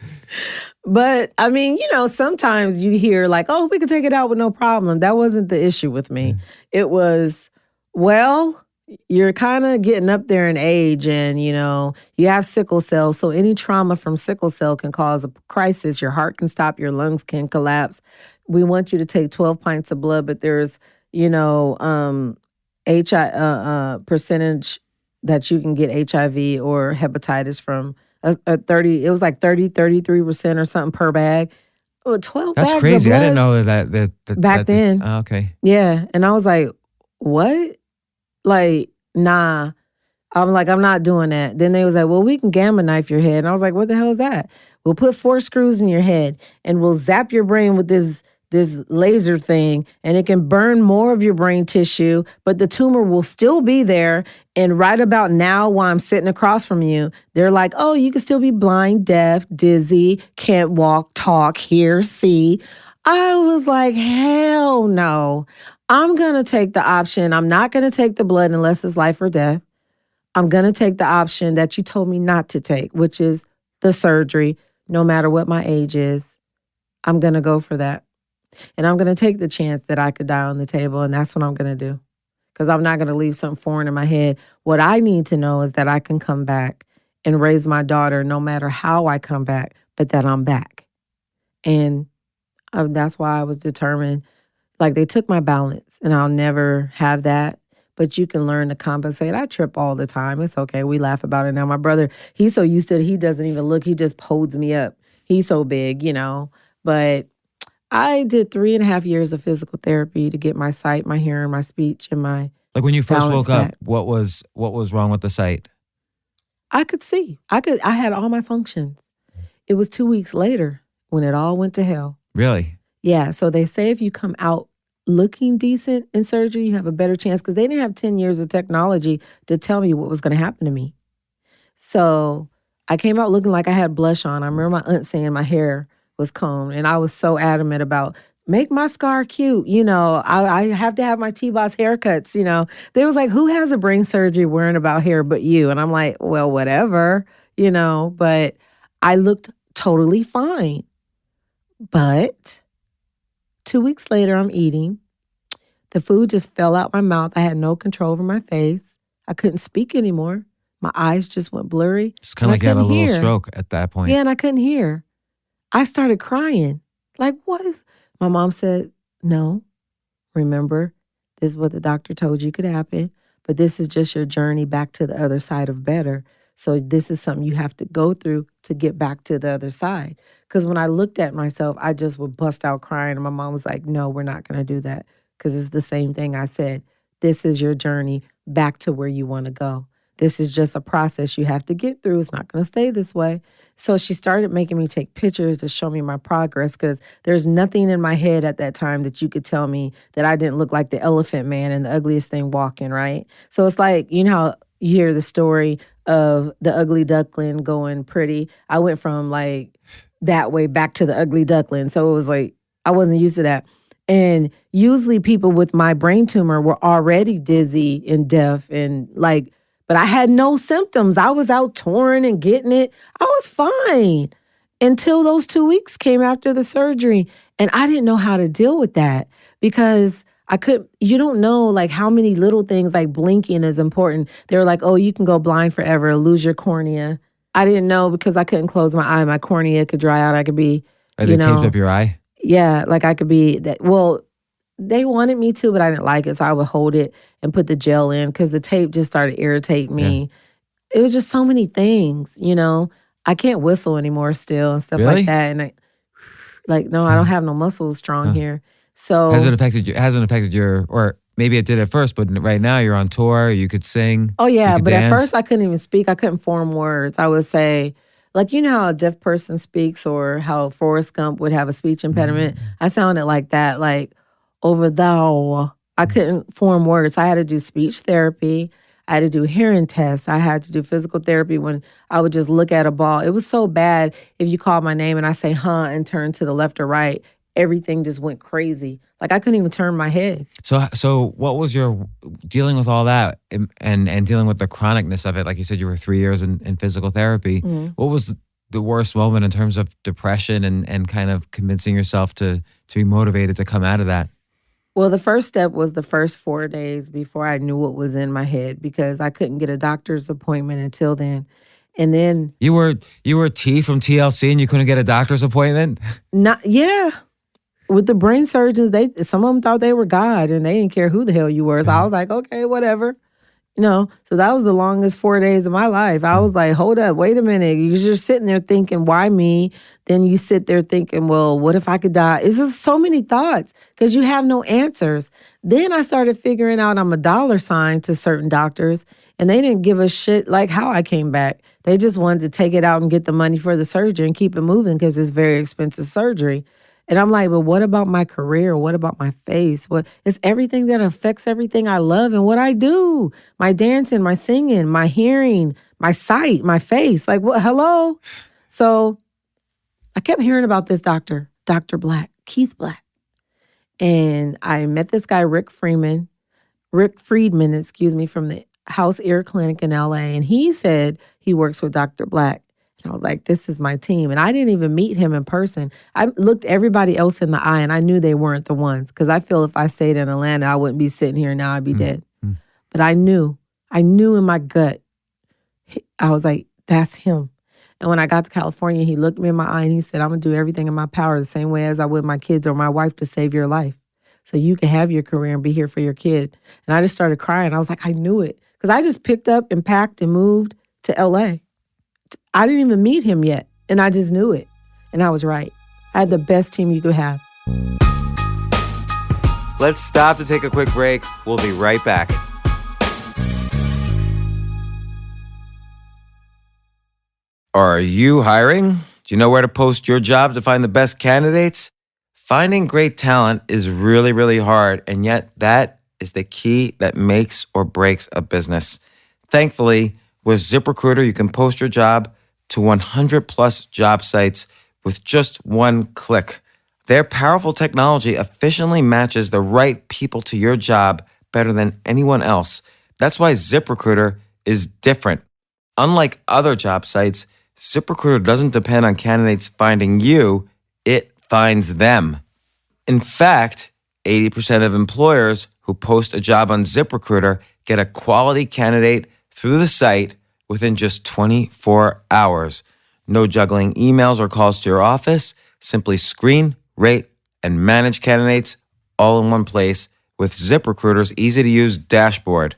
But I mean, sometimes you hear like, oh, we could take it out with no problem. That wasn't the issue with me. It was, well, you're kind of getting up there in age and, you have sickle cell. So any trauma from sickle cell can cause a crisis. Your heart can stop, your lungs can collapse. We want you to take 12 pints of blood, but there's, percentage that you can get HIV or hepatitis from a 30, it was like 33% or something per bag. Oh, 12 That's bags crazy. of blood. I didn't know that back then. Okay. Yeah. And I was like, what? Like, nah. I'm like, I'm not doing that. Then they was like, well, we can gamma knife your head. And I was like, what the hell is that? We'll put 4 screws in your head and we'll zap your brain with this laser thing, and it can burn more of your brain tissue, but the tumor will still be there. And right about now, while I'm sitting across from you, they're like, oh, you can still be blind, deaf, dizzy, can't walk, talk, hear, see. I was like, hell no. I'm going to take the option. I'm not going to take the blood unless it's life or death. I'm going to take the option that you told me not to take, which is the surgery, no matter what my age is. I'm going to go for that. And I'm going to take the chance that I could die on the table, and that's what I'm going to do. Because I'm not going to leave something foreign in my head. What I need to know is that I can come back and raise my daughter no matter how I come back, but that I'm back. And that's why I was determined. Like, they took my balance, and I'll never have that. But you can learn to compensate. I trip all the time. It's okay. We laugh about it now. My brother, he's so used to it, he doesn't even look. He just holds me up. He's so big, But I did 3.5 years of physical therapy to get my sight, my hearing, my speech, and my Like when you first woke back. up, what was wrong with the sight? I could see. I had all my functions. It was 2 weeks later when it all went to hell. Really? Yeah. So they say if you come out looking decent in surgery, you have a better chance because they didn't have 10 years of technology to tell me what was going to happen to me. So I came out looking like I had blush on. I remember my aunt saying my hair was combed, and I was so adamant about make my scar cute. I have to have my T-Boz haircuts. They was like, who has a brain surgery worrying about hair but you? And I'm like, well, whatever, but I looked totally fine. But 2 weeks later, I'm eating. The food just fell out my mouth. I had no control over my face. I couldn't speak anymore. My eyes just went blurry. It's kind of like you had a little stroke at that point. Yeah, and I couldn't hear. I started crying. Like, what is... My mom said, no, remember, this is what the doctor told you could happen, but this is just your journey back to the other side of better. So this is something you have to go through to get back to the other side. Because when I looked at myself, I just would bust out crying. And my mom was like, no, we're not going to do that. Because it's the same thing I said. This is your journey back to where you want to go. This is just a process you have to get through. It's not going to stay this way. So she started making me take pictures to show me my progress, because there's nothing in my head at that time that you could tell me that I didn't look like the elephant man and the ugliest thing walking, right? So it's like, you know how you hear the story of the ugly duckling going pretty. I went from like that way back to the ugly duckling. So it was like, I wasn't used to that. And usually people with my brain tumor were already dizzy and deaf and like, but I had no symptoms. I was out touring and getting it. I was fine until those 2 weeks came after the surgery. And I didn't know how to deal with that, because you don't know like how many little things like blinking is important. They were like, oh, you can go blind forever, lose your cornea. I didn't know, because I couldn't close my eye. My cornea could dry out. I could be, They taped up your eye? Yeah, like I could be that. Well, they wanted me to, but I didn't like it. So I would hold it and put the gel in, because the tape just started irritating me. Yeah. It was just so many things, you know. I can't whistle anymore still and stuff like that. And I don't have no muscles strong here. So hasn't affected your, or maybe it did at first, but right now you're on tour, you could sing. Oh yeah, but dance. At first I couldn't even speak. I couldn't form words. I would say, like, you know how a deaf person speaks, or how Forrest Gump would have a speech impediment? I sounded like that, like, over thou. I couldn't form words. I had to do speech therapy. I had to do hearing tests. I had to do physical therapy when I would just look at a ball. It was so bad. If you call my name and I say, huh, and turn to the left or right, everything just went crazy. Like I couldn't even turn my head. So what was your dealing with all that and dealing with the chronicness of it? Like you said, you were 3 years in physical therapy. Mm-hmm. What was the worst moment in terms of depression and kind of convincing yourself to be motivated to come out of that? Well, the first step was the first 4 days before I knew what was in my head, because I couldn't get a doctor's appointment until then. And then you were T from TLC and you couldn't get a doctor's appointment? Yeah. With the brain surgeons, some of them thought they were God and they didn't care who the hell you were. So I was like, okay, whatever. You know, so that was the longest 4 days of my life. I was like, hold up, wait a minute. You're just sitting there thinking, why me? Then you sit there thinking, well, what if I could die? It's just so many thoughts because you have no answers. Then I started figuring out I'm a dollar sign to certain doctors, and they didn't give a shit like how I came back. They just wanted to take it out and get the money for the surgery and keep it moving because it's very expensive surgery. And I'm like, but what about my career? What about my face? It's everything that affects everything I love and what I do. My dancing, my singing, my hearing, my sight, my face. Like, what? Hello? So I kept hearing about this doctor, Dr. Black, Keith Black. And I met this guy, Rick Friedman, from the House Ear Clinic in LA. And he said he works with Dr. Black. I was like, this is my team. And I didn't even meet him in person. I looked everybody else in the eye and I knew they weren't the ones, because I feel if I stayed in Atlanta, I wouldn't be sitting here now. I'd be dead. But I knew in my gut. I was like, that's him. And when I got to California, he looked me in my eye and he said, I'm going to do everything in my power the same way as I would my kids or my wife to save your life, so you can have your career and be here for your kid. And I just started crying. I was like, I knew it. Because I just picked up and packed and moved to LA. I didn't even meet him yet, and I just knew it. And I was right. I had the best team you could have. Let's stop to take a quick break. We'll be right back. Are you hiring? Do you know where to post your job to find the best candidates? Finding great talent is really, really hard, and yet that is the key that makes or breaks a business. Thankfully, with ZipRecruiter, you can post your job to 100 plus job sites with just one click. Their powerful technology efficiently matches the right people to your job better than anyone else. That's why ZipRecruiter is different. Unlike other job sites, ZipRecruiter doesn't depend on candidates finding you, it finds them. In fact, 80% of employers who post a job on ZipRecruiter get a quality candidate through the site within just 24 hours. No juggling emails or calls to your office. Simply screen, rate, and manage candidates all in one place with ZipRecruiter's easy-to-use dashboard.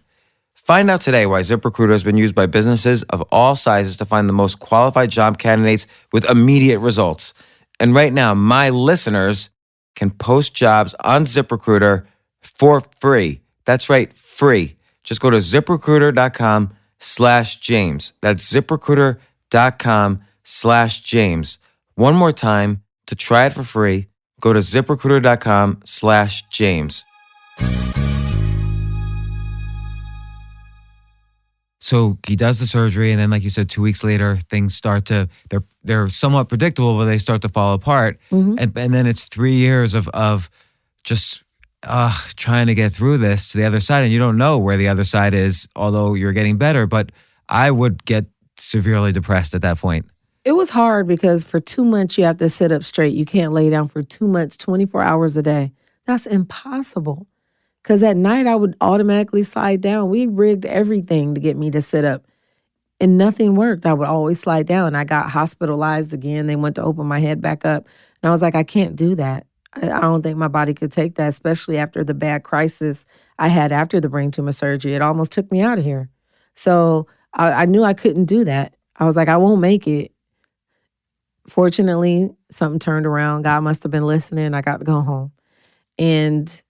Find out today why ZipRecruiter has been used by businesses of all sizes to find the most qualified job candidates with immediate results. And right now, my listeners can post jobs on ZipRecruiter for free. That's right, free. Just go to ZipRecruiter.com/James. That's ZipRecruiter.com/James. One more time, to try it for free, go to ZipRecruiter.com/James. So he does the surgery, and then, like you said, 2 weeks later, things start to, they're somewhat predictable, but they start to fall apart. And then it's 3 years of just trying to get through this to the other side, and you don't know where the other side is, although you're getting better. But I would get severely depressed at that point. It was hard because for 2 months you have to sit up straight. You can't lay down for 2 months, 24 hours a day. That's impossible. Because at night I would automatically slide down. We rigged everything to get me to sit up. And nothing worked. I would always slide down. I got hospitalized again. They went to open my head back up. And I was like, I can't do that. I don't think my body could take that, especially after the bad crisis I had after the brain tumor surgery. It almost took me out of here. So I knew I couldn't do that. I was like, I won't make it. Fortunately, something turned around. God must have been listening. I got to go home. And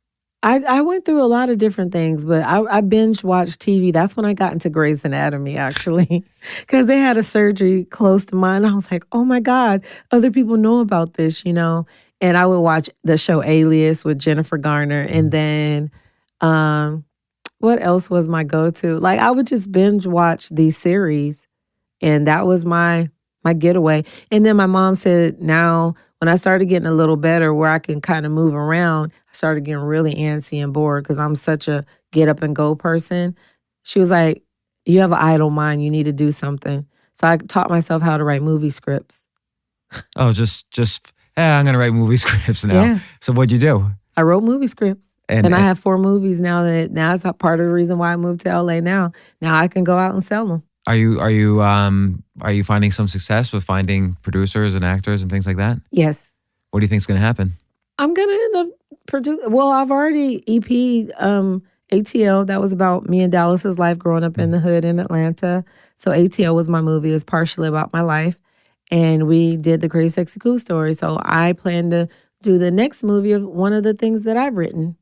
I went through a lot of different things, but I binge watched TV. That's when I got into Grey's Anatomy, actually, because they had a surgery close to mine. I was like, oh my God, other people know about this, you know? And I would watch the show Alias with Jennifer Garner. And then what else was my go-to? Like, I would just binge watch these series, and that was my getaway. And then my mom said, now, when I started getting a little better where I can kind of move around, I started getting really antsy and bored because I'm such a get up and go person. She was like, you have an idle mind. You need to do something. So I taught myself how to write movie scripts. Oh, I'm going to write movie scripts now. Yeah. So what'd you do? I wrote movie scripts. And I have 4 movies now it's part of the reason why I moved to LA now. Now I can go out and sell them. Are you finding some success with finding producers and actors and things like that? Yes. What do you think is going to happen? I'm going to end up producing. Well, I've already EP'd ATL. That was about me and Dallas's life growing up in the hood in Atlanta. So ATL was my movie. It was partially about my life. And we did the Crazy Sexy Cool story. So I plan to do the next movie of one of the things that I've written.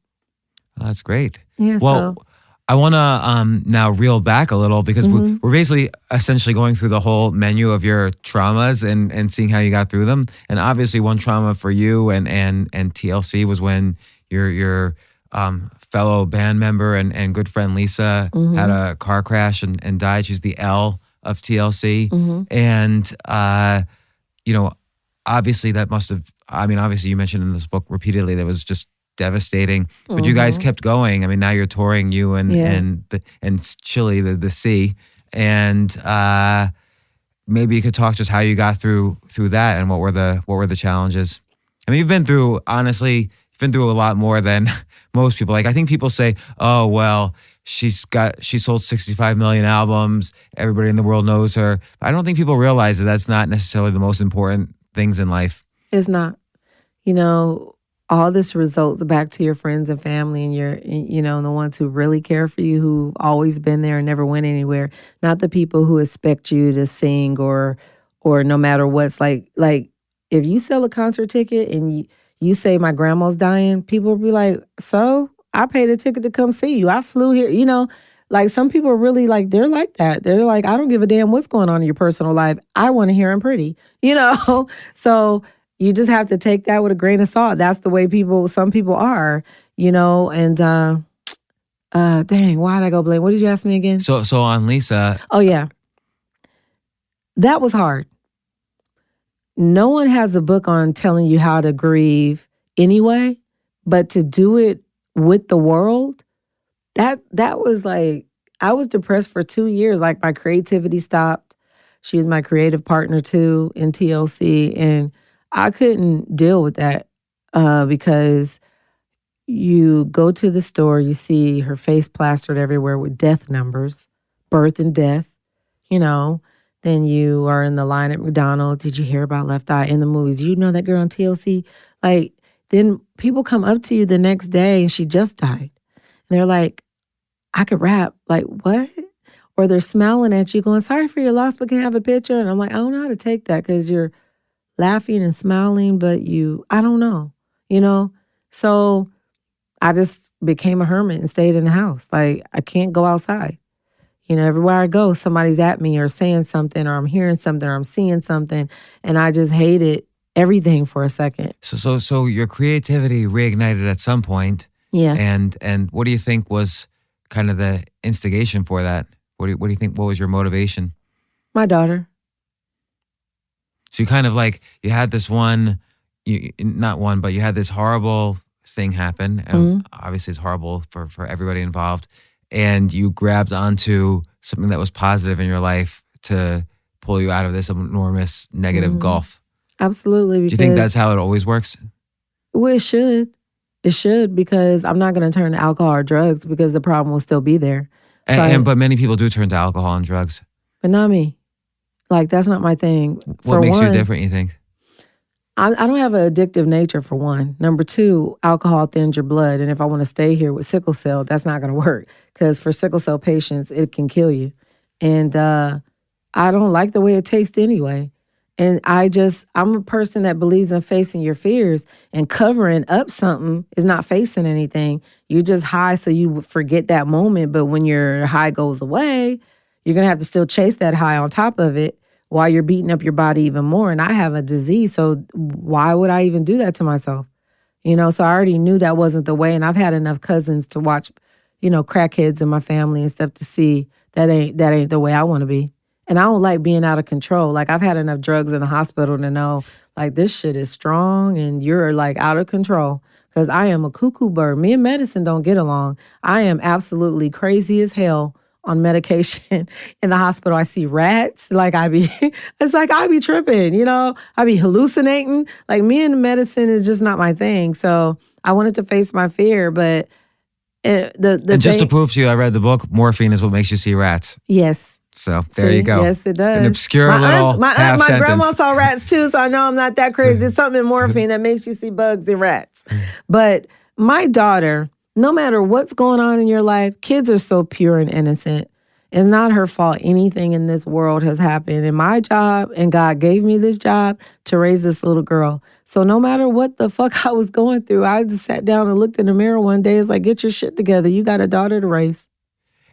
Oh, that's great. Yeah. Well, I want to now reel back a little because we're basically essentially going through the whole menu of your traumas and seeing how you got through them. And obviously one trauma for you and TLC was when your fellow band member and good friend Lisa had a car crash and died. She's the L of TLC. And, obviously that must have, obviously you mentioned in this book repeatedly that was just devastating, but you guys kept going. I mean, now you're touring, you and Chile, the sea, and maybe you could talk just how you got through that and what were the challenges. I mean, you've been through a lot more than most people. Like, I think people say, oh well, she sold 65 million albums, everybody in the world knows her. I don't think people realize that that's not necessarily the most important things in life. It's not. All this results back to your friends and family and the ones who really care for you, who've always been there and never went anywhere. Not the people who expect you to sing or no matter what's like if you sell a concert ticket and you say my grandma's dying, people will be like, so I paid a ticket to come see you. I flew here, like some people are really like, they're like that. They're like, I don't give a damn what's going on in your personal life. I want to hear I'm pretty, So you just have to take that with a grain of salt. That's the way some people are, and dang, why'd I go blame? What did you ask me again? So on Lisa. Oh, yeah. That was hard. No one has a book on telling you how to grieve anyway, but to do it with the world, that was like, I was depressed for 2 years. Like my creativity stopped. She was my creative partner too in TLC, and I couldn't deal with that because you go to the store, you see her face plastered everywhere with death numbers, birth and death. you know, then you are in the line at McDonald's. Did you hear about Left Eye in the movies? You know that girl on TLC? Like, then people come up to you the next day and she just died. And they're like, I could rap. Like, what? Or they're smiling at you going, sorry for your loss, but can I have a picture? And I'm like, I don't know how to take that because you're laughing and smiling, but I don't know, you know? So I just became a hermit and stayed in the house. Like, I can't go outside. You know, everywhere I go, somebody's at me or saying something, or I'm hearing something, or I'm seeing something, and I just hated everything for a second. So your creativity reignited at some point. Yeah. And what do you think was kind of the instigation for that? What do you think? What was your motivation? My daughter. So you kind of like, you had this one, not one, but you had this horrible thing happen. And obviously it's horrible for everybody involved. And you grabbed onto something that was positive in your life to pull you out of this enormous negative gulf. Absolutely. Do you think that's how it always works? Well, it should. It should, because I'm not going to turn to alcohol or drugs because the problem will still be there. But many people do turn to alcohol and drugs. But not me. Like, that's not my thing. What makes you different, you think? I don't have an addictive nature, for one. Number two, alcohol thins your blood. And if I want to stay here with sickle cell, that's not going to work. Because for sickle cell patients, it can kill you. And I don't like the way it tastes anyway. And I'm a person that believes in facing your fears, and covering up something is not facing anything. You're just high so you forget that moment. But when your high goes away, you're going to have to still chase that high on top of it while you're beating up your body even more. And I have a disease, so why would I even do that to myself? You know, so I already knew that wasn't the way. And I've had enough cousins to watch, you know, crackheads in my family and stuff to see that ain't the way I want to be. And I don't like being out of control. Like, I've had enough drugs in the hospital to know, like, this shit is strong and you're, like, out of control. Because I am a cuckoo bird. Me and medicine don't get along. I am absolutely crazy as hell on medication. In the hospital, I see rats. Like, it's like I be tripping, you know? I be hallucinating. Like, me and medicine is just not my thing. So I wanted to face my fear, but just to prove to you, I read the book, morphine is what makes you see rats. Yes. So there you go. Yes, it does. An obscure little half my sentence. grandma saw rats too, so I know I'm not that crazy. There's something in morphine that makes you see bugs and rats. But my daughter, no matter what's going on in your life, kids are so pure and innocent. It's not her fault anything in this world has happened. And my job, and God gave me this job to raise this little girl. So no matter what the fuck I was going through, I just sat down and looked in the mirror one day. It's like, get your shit together. You got a daughter to raise.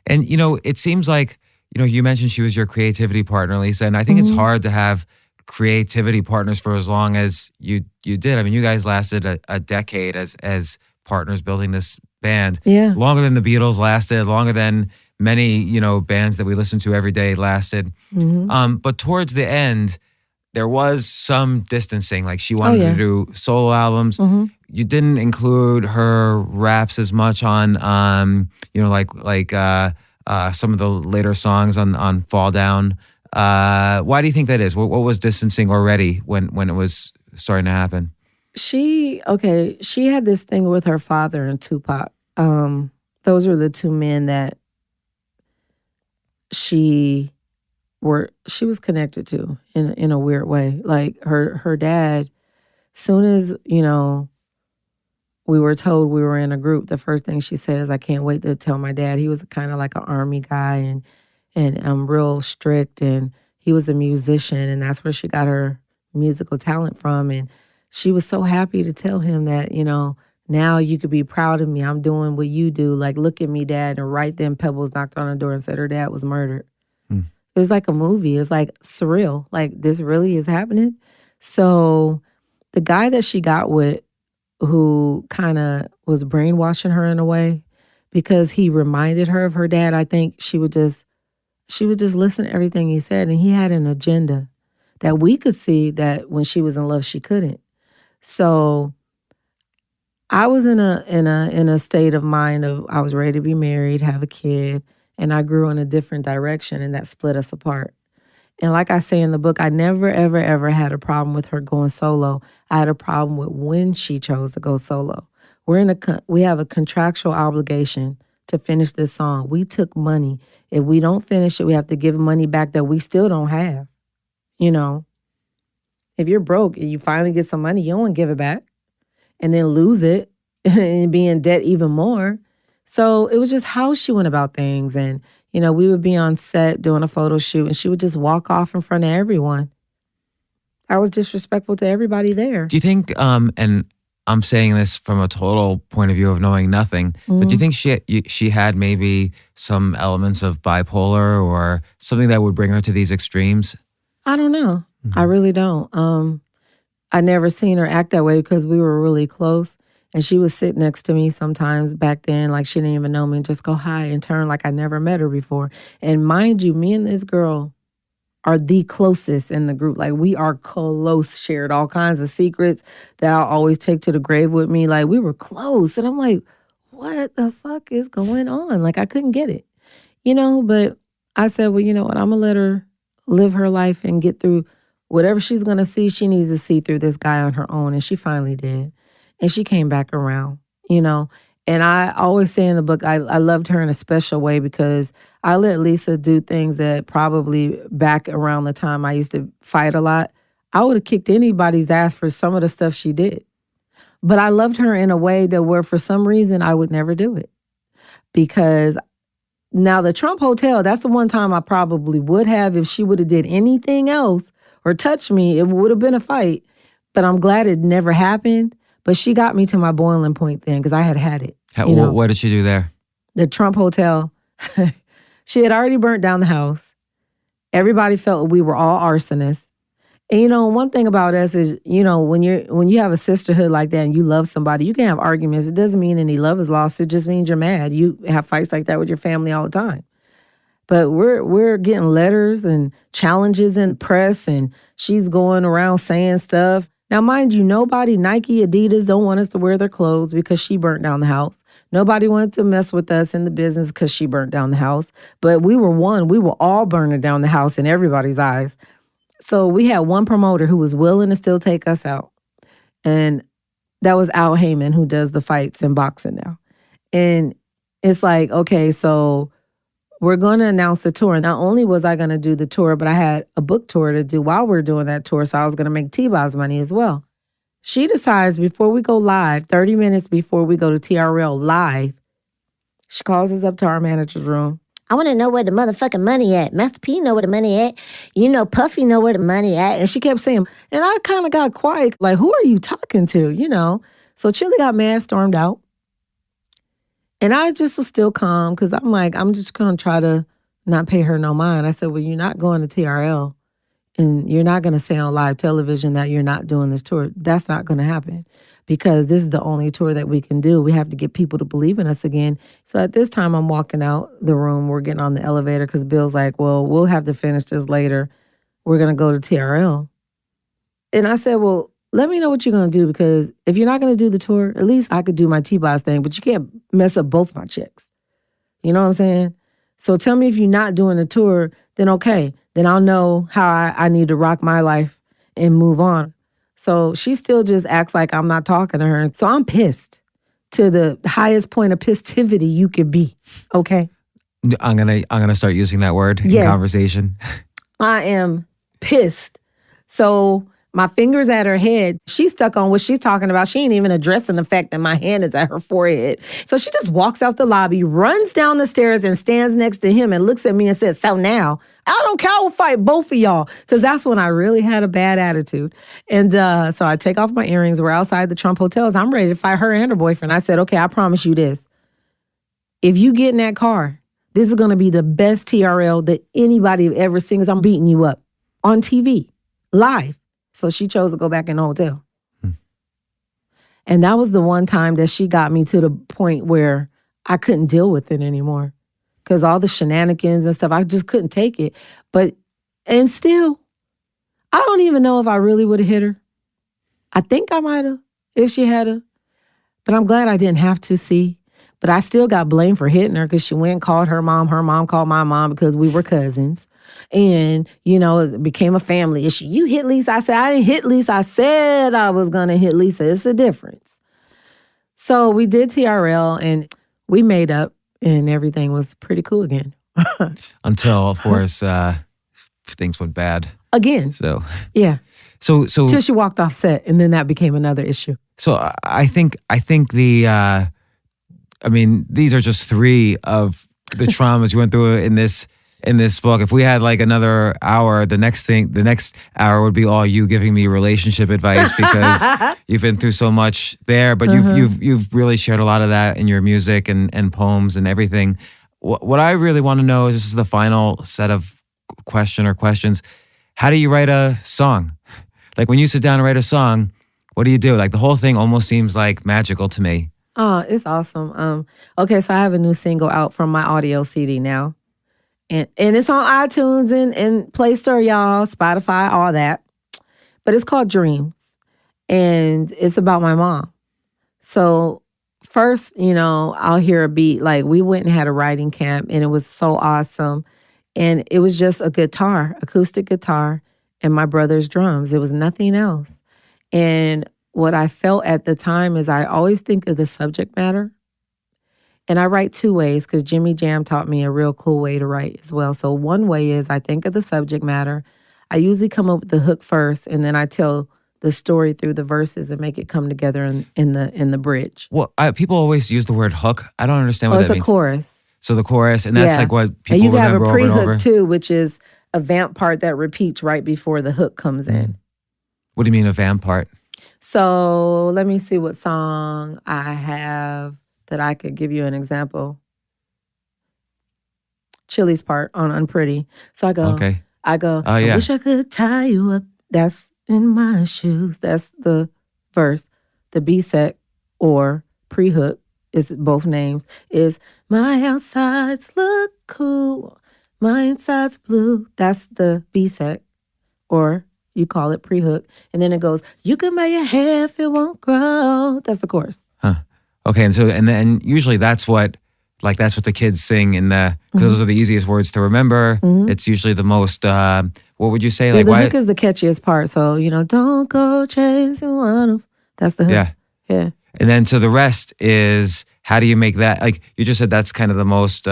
And, you know, it seems like, you know, you mentioned she was your creativity partner, Lisa, and I think it's hard to have creativity partners for as long as you did. I mean, you guys lasted a decade as partners building this band. Yeah. Longer than the Beatles lasted, longer than many, you know, bands that we listen to every day lasted. But towards the end, there was some distancing. Like, she wanted to do solo albums. You didn't include her raps as much on you know, like some of the later songs on Fall Down. Why do you think that is? What was distancing already when it was starting to happen? She had this thing with her father and Tupac. Those were the two men that she was connected to in a weird way. Like, her dad, soon as, you know, we were told we were in a group, the first thing she says, I can't wait to tell my dad. He was kind of like an army guy and real strict, and he was a musician, and that's where she got her musical talent from. And she was so happy to tell him that, you know, now you could be proud of me. I'm doing what you do. Like, look at me, Dad. And right then, Pebbles knocked on the door and said her dad was murdered. It was like a movie. It's like surreal. Like, this really is happening. So the guy that she got with, who kind of was brainwashing her in a way, because he reminded her of her dad, I think she would just listen to everything he said. And he had an agenda that we could see that when she was in love, she couldn't. So I was in a state of mind of, I was ready to be married, have a kid, and I grew in a different direction, and that split us apart. And like I say in the book, I never, ever, ever had a problem with her going solo. I had a problem with when she chose to go solo. We have a contractual obligation to finish this song. We took money. If we don't finish it, we have to give money back that we still don't have. You know, if you're broke and you finally get some money, you don't want to give it back and then lose it and be in debt even more. So it was just how she went about things. And, you know, we would be on set doing a photo shoot and she would just walk off in front of everyone. I was disrespectful to everybody there. Do you think, and I'm saying this from a total point of view of knowing nothing, but do you think she had maybe some elements of bipolar or something that would bring her to these extremes? I don't know. I really don't. I never seen her act that way because we were really close. And she would sit next to me sometimes back then, like she didn't even know me, and just go hi and turn like I never met her before. And mind you, me and this girl are the closest in the group. Like we are close, shared all kinds of secrets that I'll always take to the grave with me. Like we were close. And I'm like, what the fuck is going on? Like I couldn't get it, you know? But I said, well, you know what? I'm going to let her live her life and get through whatever she's going to see. She needs to see through this guy on her own. And she finally did. And she came back around, you know? And I always say in the book, I loved her in a special way because I let Lisa do things that probably back around the time I used to fight a lot, I would have kicked anybody's ass for some of the stuff she did. But I loved her in a way that where for some reason I would never do it. Because now the Trump Hotel, that's the one time I probably would have. If she would have did anything else or touched me, it would have been a fight. But I'm glad it never happened. But she got me to my boiling point then because I had it. What did she do there? The Trump Hotel. She had already burnt down the house. Everybody felt we were all arsonists. And you know, one thing about us is, you know, when you have a sisterhood like that and you love somebody, you can have arguments. It doesn't mean any love is lost. It just means you're mad. You have fights like that with your family all the time. But we're getting letters and challenges in the press, and she's going around saying stuff. Now, mind you, nobody, Nike, Adidas, don't want us to wear their clothes because she burnt down the house. Nobody wanted to mess with us in the business because she burnt down the house. But we were one. We were all burning down the house in everybody's eyes. So we had one promoter who was willing to still take us out. And that was Al Heyman, who does the fights in boxing now. And it's like, okay, so we're going to announce the tour. Not only was I going to do the tour, but I had a book tour to do while we were doing that tour. So I was going to make T-Boz money as well. She decides before we go live, 30 minutes before we go to TRL live, she calls us up to our manager's room. I want to know where the motherfucking money at. Master P know where the money at. You know, Puffy know where the money at. And she kept saying, and I kind of got quiet. Like, who are you talking to? You know? So Chili got mad, stormed out. And I just was still calm because I'm like, I'm just going to try to not pay her no mind. I said, well, you're not going to TRL and you're not going to say on live television that you're not doing this tour. That's not going to happen because this is the only tour that we can do. We have to get people to believe in us again. So at this time, I'm walking out the room. We're getting on the elevator because Bill's like, well, we'll have to finish this later. We're going to go to TRL. And I said, well, let me know what you're going to do because if you're not going to do the tour, at least I could do my T-Boz thing, but you can't mess up both my checks. You know what I'm saying? So tell me if you're not doing the tour, then okay. Then I'll know how I need to rock my life and move on. So she still just acts like I'm not talking to her. So I'm pissed to the highest point of pissivity you could be, okay? I'm gonna start using that word in conversation. I am pissed. So my finger's at her head. She's stuck on what she's talking about. She ain't even addressing the fact that my hand is at her forehead. So she just walks out the lobby, runs down the stairs and stands next to him and looks at me and says, so now, I don't care, I will fight both of y'all. Because that's when I really had a bad attitude. And so I take off my earrings. We're outside the Trump Hotels. I'm ready to fight her and her boyfriend. I said, okay, I promise you this. If you get in that car, this is going to be the best TRL that anybody have ever seen because I'm beating you up on TV, live. So she chose to go back in the hotel. And that was the one time that she got me to the point where I couldn't deal with it anymore. Because all the shenanigans and stuff, I just couldn't take it. And still, I don't even know if I really would have hit her. I think I might have, if she had her. But I'm glad I didn't have to see. But I still got blamed for hitting her because she went and called her mom called my mom because we were cousins. And, you know, it became a family issue. You hit Lisa. I said, I didn't hit Lisa. I said I was going to hit Lisa. It's a difference. So we did TRL and we made up. and everything was pretty cool again. Until, of course, things went bad. Again. So, Yeah. so Till she walked off set, and then that became another issue. So I think the, I mean, these are just three of the traumas you went through in this book. If we had like another hour, the next hour would be all you giving me relationship advice because you've been through so much there. But you've really shared a lot of that in your music and poems and everything. What I really want to know is, this is the final set of questions. How do you write a song? Like when you sit down and write a song, what do you do? Like the whole thing almost seems like magical to me. Oh, it's awesome. Okay, so I have a new single out from my audio CD now. And it's on iTunes and Play Store, y'all, Spotify, all that. But it's called Dreams. And it's about my mom. So first, I'll hear a beat. Like we went and had a writing camp and it was so awesome. And it was just a guitar, acoustic guitar, and my brother's drums. It was nothing else. And what I felt at the time is I always think of the subject matter. And I write two ways because Jimmy Jam taught me a real cool way to write as well. So one way is I think of the subject matter. I usually come up with the hook first, and then I tell the story through the verses and make it come together in the bridge. Well, people always use the word hook. I don't understand what that means. It's a chorus. So the chorus, and that's like what people remember over and over. And you have a pre-hook too, which is a vamp part that repeats right before the hook comes in. What do you mean a vamp part? So let me see what song I have that I could give you an example. Chili's part on Unpretty. So I go, Oh, yeah. I wish I could tie you up. That's in my shoes. That's the verse. The B-sec or pre-hook is both names. Is my outsides look cool. My inside's blue. That's the B-sec or you call it pre-hook. And then it goes, you can make your hair if it won't grow. That's the chorus. Huh. Okay, and then usually that's what the kids sing in the, because those are the easiest words to remember. It's usually the most, what would you say? Yeah, like the hook is the catchiest part. So, don't go chasing one of, that's the hook. Yeah. And then so the rest is, how do you make that, like you just said, that's kind of the most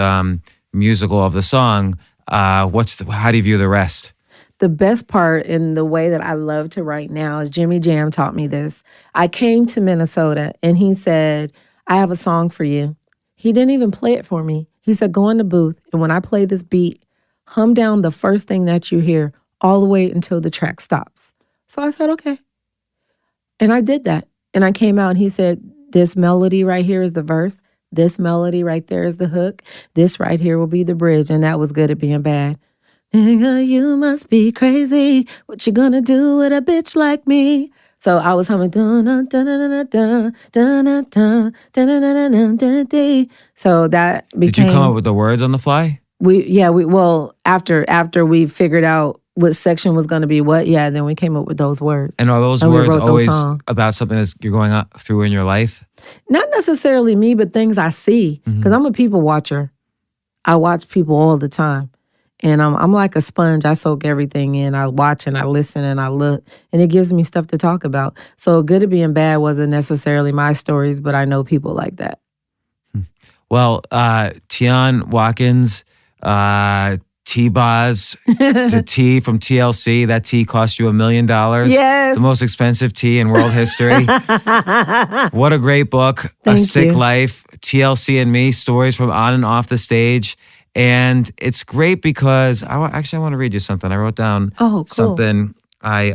musical of the song. How do you view the rest? The best part in the way that I love to write now is Jimmy Jam taught me this. I came to Minnesota and he said, I have a song for you. He didn't even play it for me. He said, go in the booth, and when I play this beat, hum down the first thing that you hear all the way until the track stops. So I said, okay. And I did that. And I came out and he said, this melody right here is the verse. This melody right there is the hook. This right here will be the bridge. And that was Good at Being Bad. Nigga, you must be crazy. What you gonna do with a bitch like me? So I was humming dun dun dun dun dun dun dun dun dun dun dun. So that became. Did you come up with the words on the fly? Well after we figured out what section was going to be what, then we came up with those words. And are those words always about something that you're going through in your life? Not necessarily me, but things I see. Because I'm a people watcher. I watch people all the time. And I'm like a sponge. I soak everything in. I watch and I listen and I look. And it gives me stuff to talk about. So Good at Being Bad wasn't necessarily my stories, but I know people like that. Well, Tionne, Watkins, T-Boz, the T from TLC. That T cost you $1 million. Yes. The most expensive tea in world history. What a great book. Thank A Sick you. Life, TLC and Me, stories from on and off the stage. And it's great because I want to read you something. I wrote down something I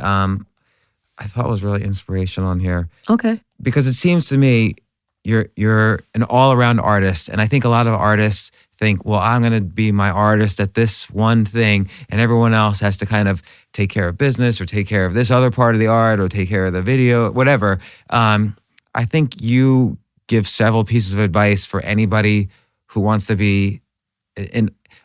thought was really inspirational in here. Okay. Because it seems to me you're an all-around artist, and I think a lot of artists think, well, I'm going to be my artist at this one thing, and everyone else has to kind of take care of business or take care of this other part of the art or take care of the video, whatever. I think you give several pieces of advice for anybody who wants to be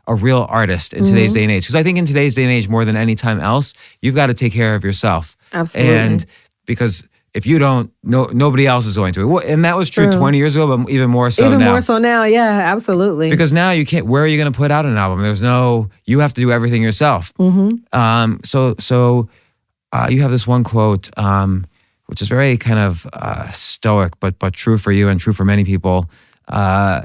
a real artist in today's day and age. Because I think in today's day and age, more than any time else, you've got to take care of yourself. Absolutely. And because if you don't, nobody else is going to. And that was true 20 years ago, but even more so now. Even more so now, yeah, absolutely. Because now you can't, where are you going to put out an album? You have to do everything yourself. So you have this one quote, which is very kind of stoic, but true for you and true for many people.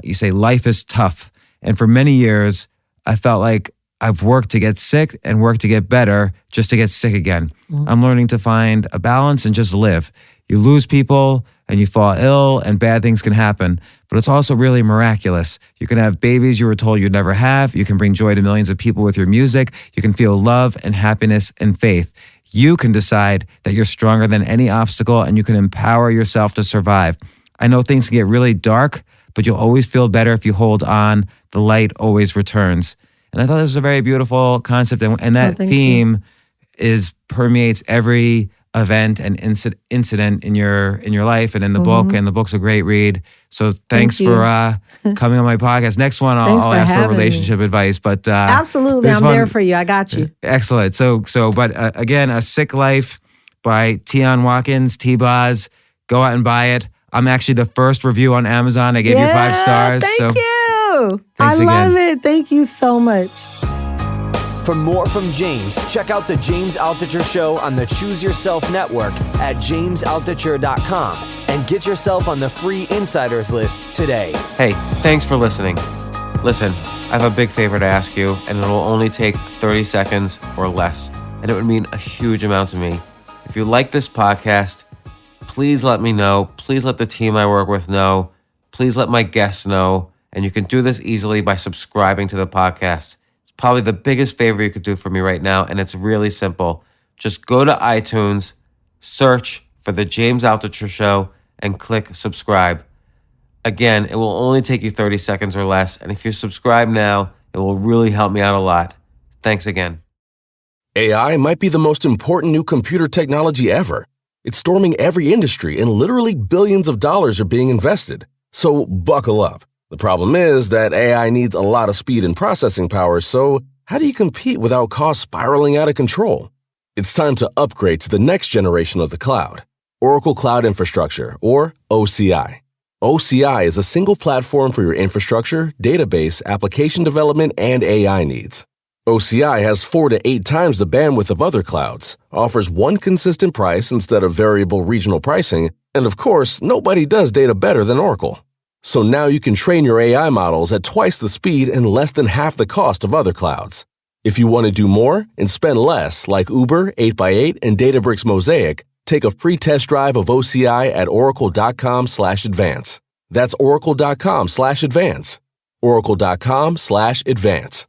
you say life is tough. And for many years, I felt like I've worked to get sick and worked to get better just to get sick again. I'm learning to find a balance and just live. You lose people and you fall ill and bad things can happen, but it's also really miraculous. You can have babies you were told you'd never have. You can bring joy to millions of people with your music. You can feel love and happiness and faith. You can decide that you're stronger than any obstacle and you can empower yourself to survive. I know things can get really dark, but you'll always feel better if you hold on. The light always returns. And I thought this was a very beautiful concept. And that theme permeates every event and incident in your life and in the book. And the book's a great read. So thanks for coming on my podcast. Next one, I'll ask for relationship advice. But absolutely, I'm there for you. I got you. Excellent. But again, A Sick Life by Tionne Watkins, T-Boz. Go out and buy it. I'm actually the first review on Amazon. I gave you 5 stars. Thank you. I Thanks love again. it. Thank you so much. For more from James, check out The James Altucher Show on the Choose Yourself Network at jamesaltucher.com and get yourself on the free insiders list today. Hey, thanks for listening. Listen, I have a big favor to ask you, and it'll only take 30 seconds or less, and it would mean a huge amount to me. If you like this podcast, please let me know. Please let the team I work with know. Please let my guests know. And you can do this easily by subscribing to the podcast. It's probably the biggest favor you could do for me right now, and it's really simple. Just go to iTunes, search for The James Altucher Show, and click subscribe. Again, it will only take you 30 seconds or less, and if you subscribe now, it will really help me out a lot. Thanks again. AI might be the most important new computer technology ever. It's storming every industry, and literally billions of dollars are being invested. So buckle up. The problem is that AI needs a lot of speed and processing power, so how do you compete without costs spiraling out of control? It's time to upgrade to the next generation of the cloud, Oracle Cloud Infrastructure, or OCI. OCI is a single platform for your infrastructure, database, application development, and AI needs. OCI has 4 to 8 times the bandwidth of other clouds, offers one consistent price instead of variable regional pricing, and of course, nobody does data better than Oracle. So now you can train your AI models at twice the speed and less than half the cost of other clouds. If you want to do more and spend less, like Uber, 8x8, and Databricks Mosaic, take a free test drive of OCI at oracle.com/advance. That's oracle.com/advance. oracle.com/advance.